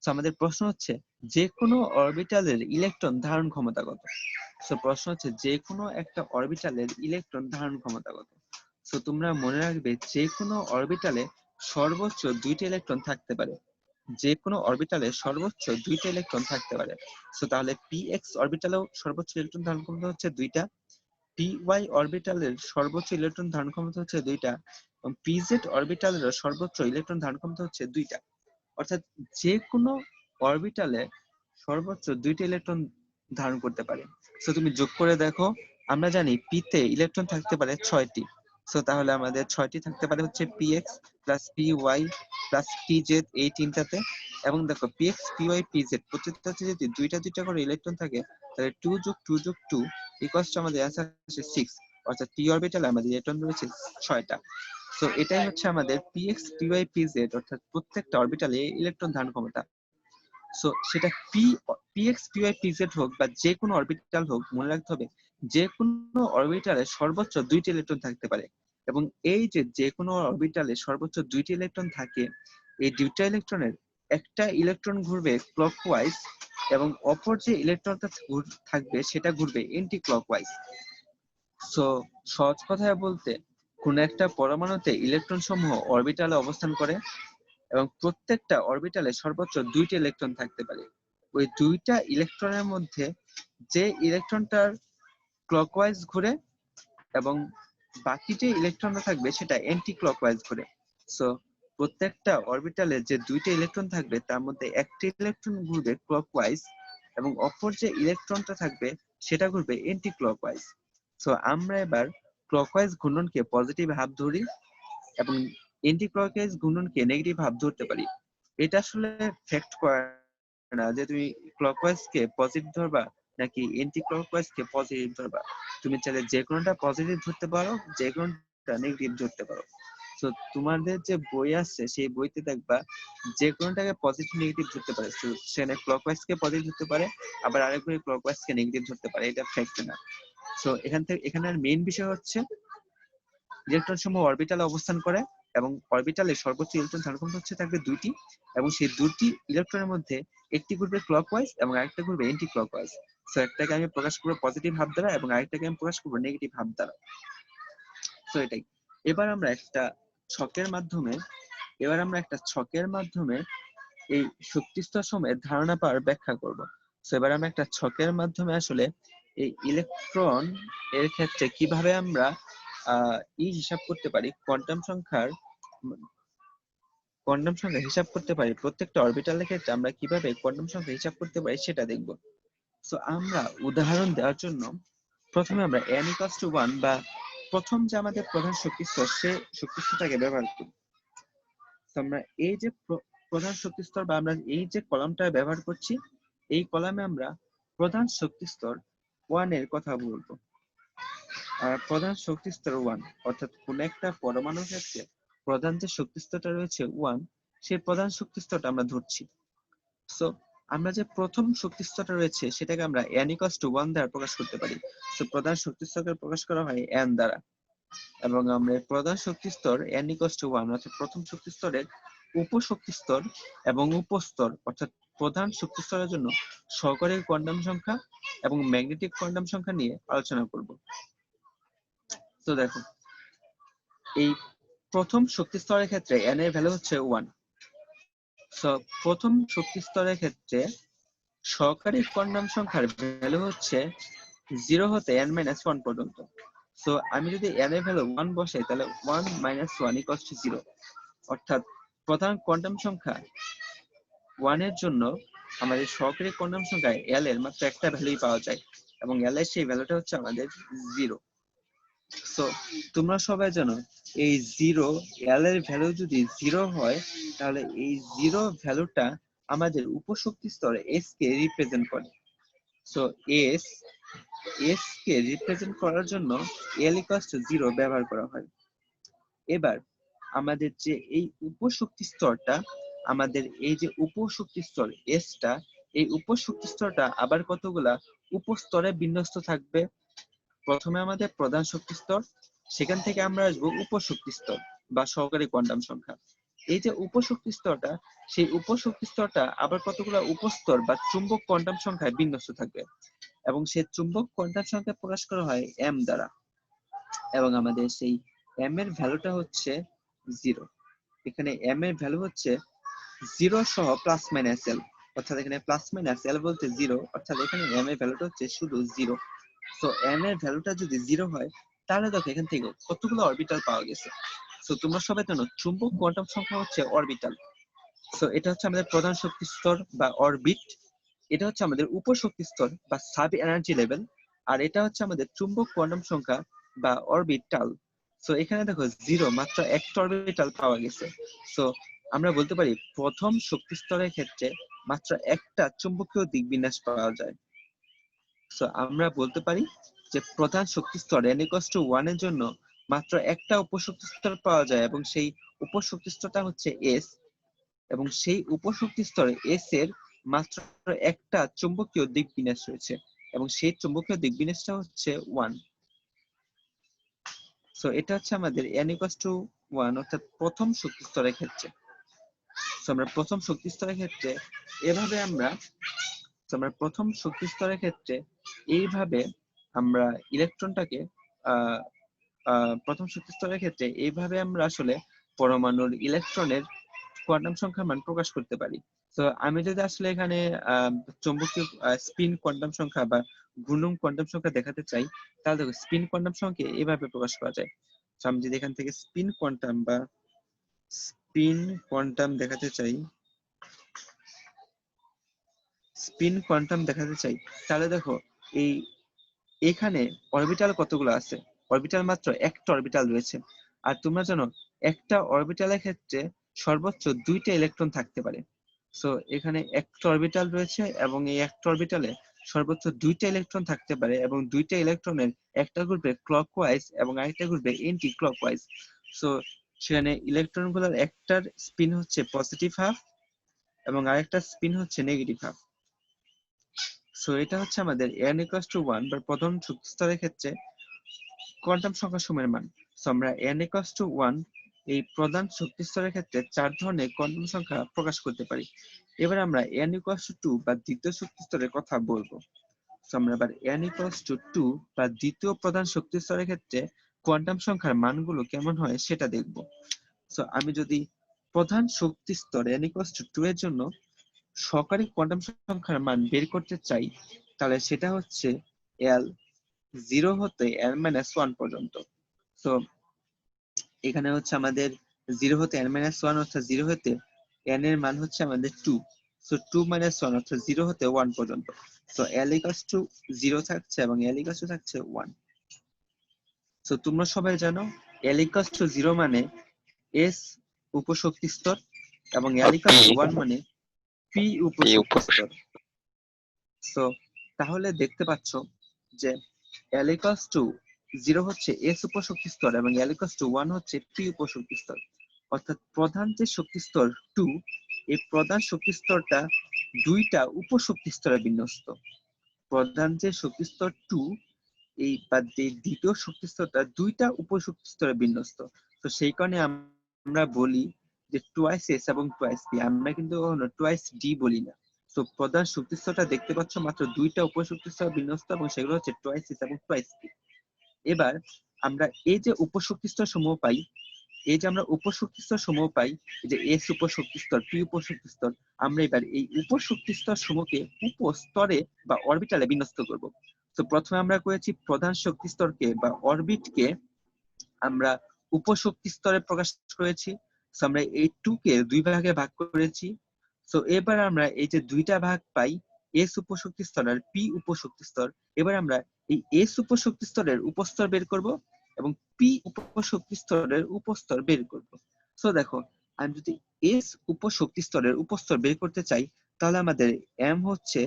S1: তো আমাদের প্রশ্ন হচ্ছে যে কোনো অরবিটালের ইলেকট্রন ধারণ ক্ষমতা কত। সো প্রশ্ন হচ্ছে যে কোনো একটা অরবিটালের ইলেকট্রন ধারণ ক্ষমতা কত। সো তোমরা মনে রাখবে যে কোনো অরবিটালে সর্বোচ্চ 2টি ইলেকট্রন থাকতে পারে, যে কোনো অরবিটালে সর্বোচ্চ 2টি ইলেকট্রন থাকতে পারে। সো তাহলে px অরবিটালেও সর্বোচ্চ ইলেকট্রন ধারণ ক্ষমতা হচ্ছে 2টা, py অরবিটালের সর্বোচ্চ ইলেকট্রন ধারণ ক্ষমতা হচ্ছে 2টা, এবং pz অরবিটালের সর্বোচ্চ ইলেকট্রন ধারণ ক্ষমতা হচ্ছে 2টা। অর্থাৎ যে কোনো অরবিটালে সর্বোচ্চ 2টি ইলেকট্রন ধারণ করতে পারে। সো তুমি যোগ করে দেখো, আমরা জানি p তে ইলেকট্রন থাকতে পারে 6টি। সো তাহলে আমাদের 6টি থাকতে পারে হচ্ছে px plus py plus pz এই তিনটাতে। এবং দেখো px py pz প্রত্যেকটাতে যদি দুইটা দুইটা করে ইলেকট্রন থাকে, তাহলে 2 যোগ 2 যোগ 2 ইকুয়ালস টু আমাদের অ্যান্সার আসে 6। অর্থাৎ p অরবিটালে আমাদের ইলেকট্রন রয়েছে 6টা। সো এটাই হচ্ছে আমাদের px py pz অর্থাৎ প্রত্যেকটা অরবিটালে ইলেকট্রন ধারণ ক্ষমতা। সো সেটা px py pz হোক বা যে কোনো অরবিটাল হোক, মনে রাখতে হবে যে কোনো অরবিটালে সর্বোচ্চ 2টি ইলেকট্রন থাকতে পারে। এবং এই যে কোনো অরবিটালে সর্বোচ্চ 2টি ইলেকট্রন থাকে, এই 2টা ইলেকট্রনের একটা ইলেকট্রন ঘুরবে ক্লকওয়াইজ এবং অপর যে ইলেকট্রনটা থাকবে সেটা ঘুরবে এন্টি ক্লকওয়াইজ। সো সহজ কথায় বলতে, কোন একটা পরমাণুতে ইলেকট্রন সমূহ অরবিটালে অবস্থান করে এবং প্রত্যেকটা অরবিটালে সর্বোচ্চ 2টি ইলেকট্রন থাকতে পারে। ওই 2টা ইলেকট্রনের মধ্যে যে ইলেকট্রনটার ক্লকওয়াইজ ঘুরে এবং বাকি যে ইলেকট্রনটা থাকবে সেটা অ্যান্টি ক্লকওয়াইজ ঘুরে। সো প্রত্যেকটা অরবিটালে যে 2টা ইলেকট্রন থাকবে তার মধ্যে একটি ইলেকট্রন ঘুরবে ক্লকওয়াইজ এবং অপর যে ইলেকট্রনটা থাকবে সেটা ঘুরবে অ্যান্টি ক্লকওয়াইজ। সো আমরা এবার ক্লকওয়াইজ ঘূর্ণনকে পজিটিভ হাফ ধরি এবং এন্টি ক্লকওয়াইজ ঘূর্ণনকে নেগেটিভ হাফ ধরতে পারি। এটা আসলে ফ্যাক্ট করে না যে তুমি ক্লকওয়াইজ কে পজিটিভ ধরবা নাকি এন্টি ক্লকওয়াইজ কে পজিটিভ ধরবা। তুমি চাইলে যে কোনোটা পজিটিভ ধরতে পারো, যে কোনোটা নেগেটিভ ধরতে পারো। তো তোমাদের যে বই আছে সেই বইতে দেখবা যে কোনোটাকে পজিটিভ নেগেটিভ ধরতে পারে। তো সেখানে ক্লকওয়াইজ কে পজিটিভ ধরতে পারে, আবার আরেক বই ক্লকওয়াইজ কে নেগেটিভ ধরতে পারে। এটা ফ্যাক্ট না। সো এখানের মেইন বিষয় হচ্ছে ইলেকট্রন সমূহ অরবিটালে অবস্থান করে এবং অরবিটালে সর্বোচ্চ ইলেকট্রন ধারণ ক্ষমতা হচ্ছে থাকবে 2টি এবং সেই 2টি ইলেকট্রনের মধ্যে একটি ঘুরবে ক্লকওয়াইজ এবং আরেকটা ঘুরবে অ্যান্টি ক্লকওয়াইজ। সো একটাকে আমি প্রকাশ করব পজিটিভ হাফ দ্বারা এবং আরেকটাকে আমি প্রকাশ করব নেগেটিভ হাফ দ্বারা। সো এটাই। এবার আমরা একটা ছকের মাধ্যমে এই শক্তিস্তর সমূহের ধারণা পাওয়ার ব্যাখ্যা করব। সো এবার আমরা একটা ছকের মাধ্যমে আসলে এই ইলেকট্রন এর ক্ষেত্রে কিভাবে আমরা হিসাব করতে পারি, কোয়ান্টাম সংখ্যা হিসাব করতে পারি, প্রত্যেকটা অরবিটালের ক্ষেত্রে আমরা কিভাবে কোয়ান্টাম সংখ্যা হিসাব করতে পারি সেটা দেখব। সো আমরা উদাহরণ দেওয়ার জন্য প্রথমে আমরা n = 1 বা প্রথম যে আমাদের প্রধান শক্তিস্তর সে শক্তিস্তরটাকে ব্যবহার করি। তো আমরা এই যে প্রধান শক্তিস্তর বা আমরা এই যে কলামটা ব্যবহার করছি, এই কলামে আমরা প্রধান শক্তিস্তর 1 এর কথা বলবো। প্রধান শক্তিস্তর 1 অর্থাৎ কোন একটা পরমাণুর ক্ষেত্রে প্রধান যে শক্তিস্তরটা রয়েছে 1, সেই প্রধান শক্তিস্তরটা আমরা ধরছি। সো আমরা যে প্রথম শক্তিস্তরটা রয়েছে সেটাকে আমরা n = 1 দ্বারা প্রকাশ করতে পারি। সো প্রধান শক্তিস্তরকে প্রকাশ করা হয় n দ্বারা এবং আমরা প্রধান শক্তিস্তর n = 1 অর্থাৎ প্রথম শক্তিস্তরের উপশক্তিস্তর এবং উপস্তর অর্থাৎ প্রধান শক্তিস্তরের জন্য সহকারী কোয়ান্টাম সংখ্যা এবং ম্যাগনেটিক কোয়ান্টাম সংখ্যা নিয়ে আলোচনা করব। তো দেখো, এই প্রথম শক্তিস্তরের ক্ষেত্রে n এর ভ্যালু হচ্ছে 1। সো প্রথম শক্তিস্তরের ক্ষেত্রে সহকারী কোয়ান্টাম সংখ্যার ভ্যালু হচ্ছে 0 হতে n-1 পর্যন্ত। সো আমি যদি n এর ভ্যালু 1 বসাই তাহলে 1 - 1 = 0। অর্থাৎ প্রধান কোয়ান্টাম সংখ্যা 1 এর জন্য আমাদের সহকারী কোয়ান্টাম সংখ্যায় l এর মাত্র একটা ভ্যালুই পাওয়া যায় এবং l এর সেই ভ্যালুটা হচ্ছে আমাদের 0। সো তোমরা সবাই জানো এই 0 l এর ভ্যালু যদি 0 হয় তাহলে এই 0 ভ্যালুটা আমাদের উপশক্তি স্তরে s কে রিপ্রেজেন্ট করে। সো s কে রিপ্রেজেন্ট করার জন্য l = 0 ব্যবহার করা হয়। এবার আমাদের যে এই উপশক্তি স্তরটা, আমাদের এই যে উপশক্তি স্তর এসটা, এই উপশক্তি স্তরটা আবার কতগুলা উপস্তরে বিন্যস্ত থাকবে। প্রথমে আমাদের প্রধান শক্তি স্তর, সেখান থেকে আমরা আসবো উপশক্তি স্তর বা সহকারী কোয়ান্টাম সংখ্যা। এই যে উপশক্তি স্তরটা, সেই উপশক্তি স্তরটা আবার কতগুলা উপস্তর বা চুম্বক কোয়ান্টাম সংখ্যায় বিন্যস্ত থাকবে এবং সেই চুম্বক কোয়ান্টাম সংখ্যা প্রকাশ করা হয় m দ্বারা এবং আমাদের সেই m এর ভ্যালুটা হচ্ছে 0। এখানে m এর ভ্যালু হচ্ছে 0 সহ +-l, অর্থাৎ এখানে +-l বলতে 0, অর্থাৎ এখানে m এর ভ্যালুটা হচ্ছে শুধু 0। সো m এর ভ্যালুটা যদি 0 হয় তাহলে দেখো এখান থেকে কতগুলো অরবিটাল পাওয়া গেছে। সো তোমরা সবাই জানো চুম্বক কোয়ান্টাম সংখ্যা হচ্ছে অরবিটাল। সো এটা হচ্ছে আমাদের প্রধান শক্তি স্তর বা অরবিট, এটা হচ্ছে আমাদের উপশক্তি স্তর বা সাব এনার্জি লেভেল, আর এটা হচ্ছে আমাদের চুম্বক কোয়ান্টাম সংখ্যা বা অরবিটাল। সো এখানে দেখো জিরো, মাত্র একটা অরবিটাল পাওয়া গেছে। সো আমরা বলতে পারি প্রথম শক্তি স্তরের ক্ষেত্রে মাত্র একটা চুম্বকীয় দিকবিন্যাস পাওয়া যায়। সো আমরা বলতে পারি যে প্রধান শক্তি স্তর n = 1 এর জন্য মাত্র একটা উপশক্তি স্তর পাওয়া যায়, এবং সেই উপশক্তি স্তরটা হচ্ছে এস, এবং সেই উপশক্তি স্তরে এস এর মাত্র একটা চুম্বকীয় দিকবিন্যাস রয়েছে, এবং সেই চুম্বকীয় দিকবিন্যাসটা হচ্ছে 1। সো এটা হচ্ছে আমাদের n = 1 অর্থাৎ প্রথম শক্তি স্তরের ক্ষেত্রে। সো আমরা প্রথম শক্তি স্তরের ক্ষেত্রে এভাবে আমরা তো আমরা প্রথম শক্তি স্তরের ক্ষেত্রে এইভাবে আমরা ইলেকট্রনটাকে আহ প্রথম শক্তি স্তরের ক্ষেত্রে এইভাবে আমরা আসলে পরমাণুর ইলেকট্রনের কোয়ান্টাম সংখ্যার মান প্রকাশ করতে পারি। তো আমি যদি আসলে এখানে চৌম্বকীয় স্পিন কোয়ান্টাম সংখ্যা বা ঘূর্ণন কোয়ান্টাম সংখ্যা দেখাতে চাই, তাহলে দেখো স্পিন কোয়ান্টাম সংখ্যা এভাবে প্রকাশ করা যায়। তো আমি যদি এখান থেকে স্পিন কোয়ান্টাম দেখাতে চাই, তাহলে দেখো এই এখানে অরবিটাল কতগুলো আছে? অরবিটাল মাত্র একটা অরবিটাল রয়েছে। আর তোমরা জানো একটা অরবিটালের ক্ষেত্রে সর্বোচ্চ দুইটা ইলেকট্রন থাকতে পারে। সো এখানে একটা অরবিটাল রয়েছে, এবং এই একটা অরবিটালে সর্বোচ্চ দুইটা ইলেকট্রন থাকতে পারে, এবং দুইটা ইলেকট্রনের একটা ঘুরবে ক্লকওয়াইজ এবং আরেকটা ঘুরবে এন্টি ক্লকওয়াইজ। সো সেখানে ইলেকট্রনগুলোর একটার স্পিন হচ্ছে পজিটিভ হাফ এবং আরেকটা স্পিন হচ্ছে নেগেটিভ হাফ। সো এটা হচ্ছে আমাদের n = 1 বা প্রথম শক্তি স্তরের ক্ষেত্রে কোয়ান্টাম সংখ্যা সমূহের মান। সো আমরা n = 1 এই প্রধান শক্তি স্তরের ক্ষেত্রে 4 ধরনের কোয়ান্টাম সংখ্যা প্রকাশ করতে পারি। এবার আমরা n = 2 বা দ্বিতীয় শক্তি স্তরের কথা বলবো। সো আমরা এবার n = 2 বা দ্বিতীয় প্রধান শক্তি স্তরের ক্ষেত্রে কোয়ান্টাম সংখ্যার মানগুলো কেমন হয় সেটা দেখব। সো আমি যদি প্রধান শক্তি স্তর n = 2 এর জন্য সহকারী কোয়ান্টাম সংখ্যার মান বের করতে চাই, তাহলে সেটা হচ্ছে L 0 হতে n-1 পর্যন্ত। তো এখানে হচ্ছে আমাদের 0 হতে n-1 অর্থাৎ 0 হতে n এর মান হচ্ছে আমাদের 2। সো 2 - 1 অর্থাৎ 0 হতে 1 পর্যন্ত। তো L = 0 থাকছে এবং L = থাকছে 1। সো তোমরা সবাই জানো L = 0 মানে S উপশক্তি স্তর, এবং L = 1 মানে P উপশক্তি স্তর। সো তাহলে দেখতে পাচ্ছ যে L = 0 হচ্ছে S উপশক্তি স্তর এবং L = 1 হচ্ছে P উপশক্তি স্তর। অর্থাৎ প্রধান যে শক্তি স্তর 2, এই প্রধান শক্তি স্তরটা দুইটা উপশক্তি স্তরে বিন্যস্ত। প্রধান যে শক্তি স্তর 2, এই বা দ্বিতীয় শক্তি স্তরটা দুইটা উপশক্তি স্তরে বিন্যস্ত। তো সেই কারণে আমরা বলি যে টুয়াইস এস এবং টুয়াইস পি, আমরা কিন্তু কখনো টুয়াইস ডি বলি না। তো প্রধান শক্তি স্তরটা দেখতে পাচ্ছ মাত্র দুইটা উপশক্তি স্তর বিন্যস্ত, এবং সেগুলো হচ্ছে টুয়াইস এস এবং টুয়াইস পি। এবার আমরা এই যে উপশক্তি স্তর সমূহ পাই, যে এস উপশক্তি স্তর, পি উপশক্তি স্তর, আমরা এবার এই উপশক্তি স্তর সমূহকে উপস্তরে বা অরবিটালে বিন্যস্ত করব। তো প্রথমে আমরা করেছি প্রধান শক্তি স্তরকে বা অরবিটকে আমরা উপশক্তি স্তরে প্রকাশ করেছি। সো আমরা এই 2 কে দুই ভাগে ভাগ করেছি। সো এবার আমরা এই যে দুইটা ভাগ পাই, এস উপশক্তি স্তর আর পি উপশক্তি স্তর, এবার আমরা এই এস উপশক্তি স্তরের উপস্তর বের করব এবং পি উপশক্তি স্তরের উপস্তর বের করব। সো দেখো, আমি যদি এস উপশক্তি স্তরের উপস্তর বের করতে চাই, তাহলে আমাদের এম হচ্ছে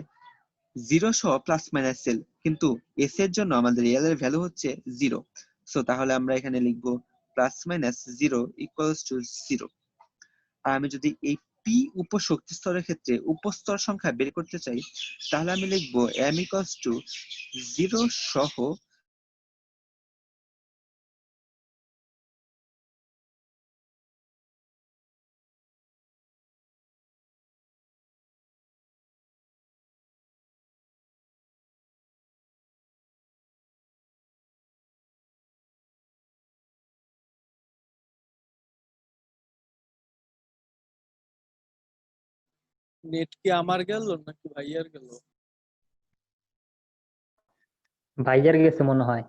S1: 0 সহ প্লাস মাইনাস এল, কিন্তু এস এর জন্য আমাদের এল এর ভ্যালু হচ্ছে 0। সো তাহলে আমরা এখানে লিখবো +-0 = 0। আর আমি যদি এই পি উপশক্তি স্তরের ক্ষেত্রে উপস্তর সংখ্যা বের করতে চাই, তাহলে আমি লিখবো m = 0 সহ
S2: নেট কি আমার গেল নাকি ভাইয়ার গেল?
S3: ভাইয়ার গেছে মনে হয়।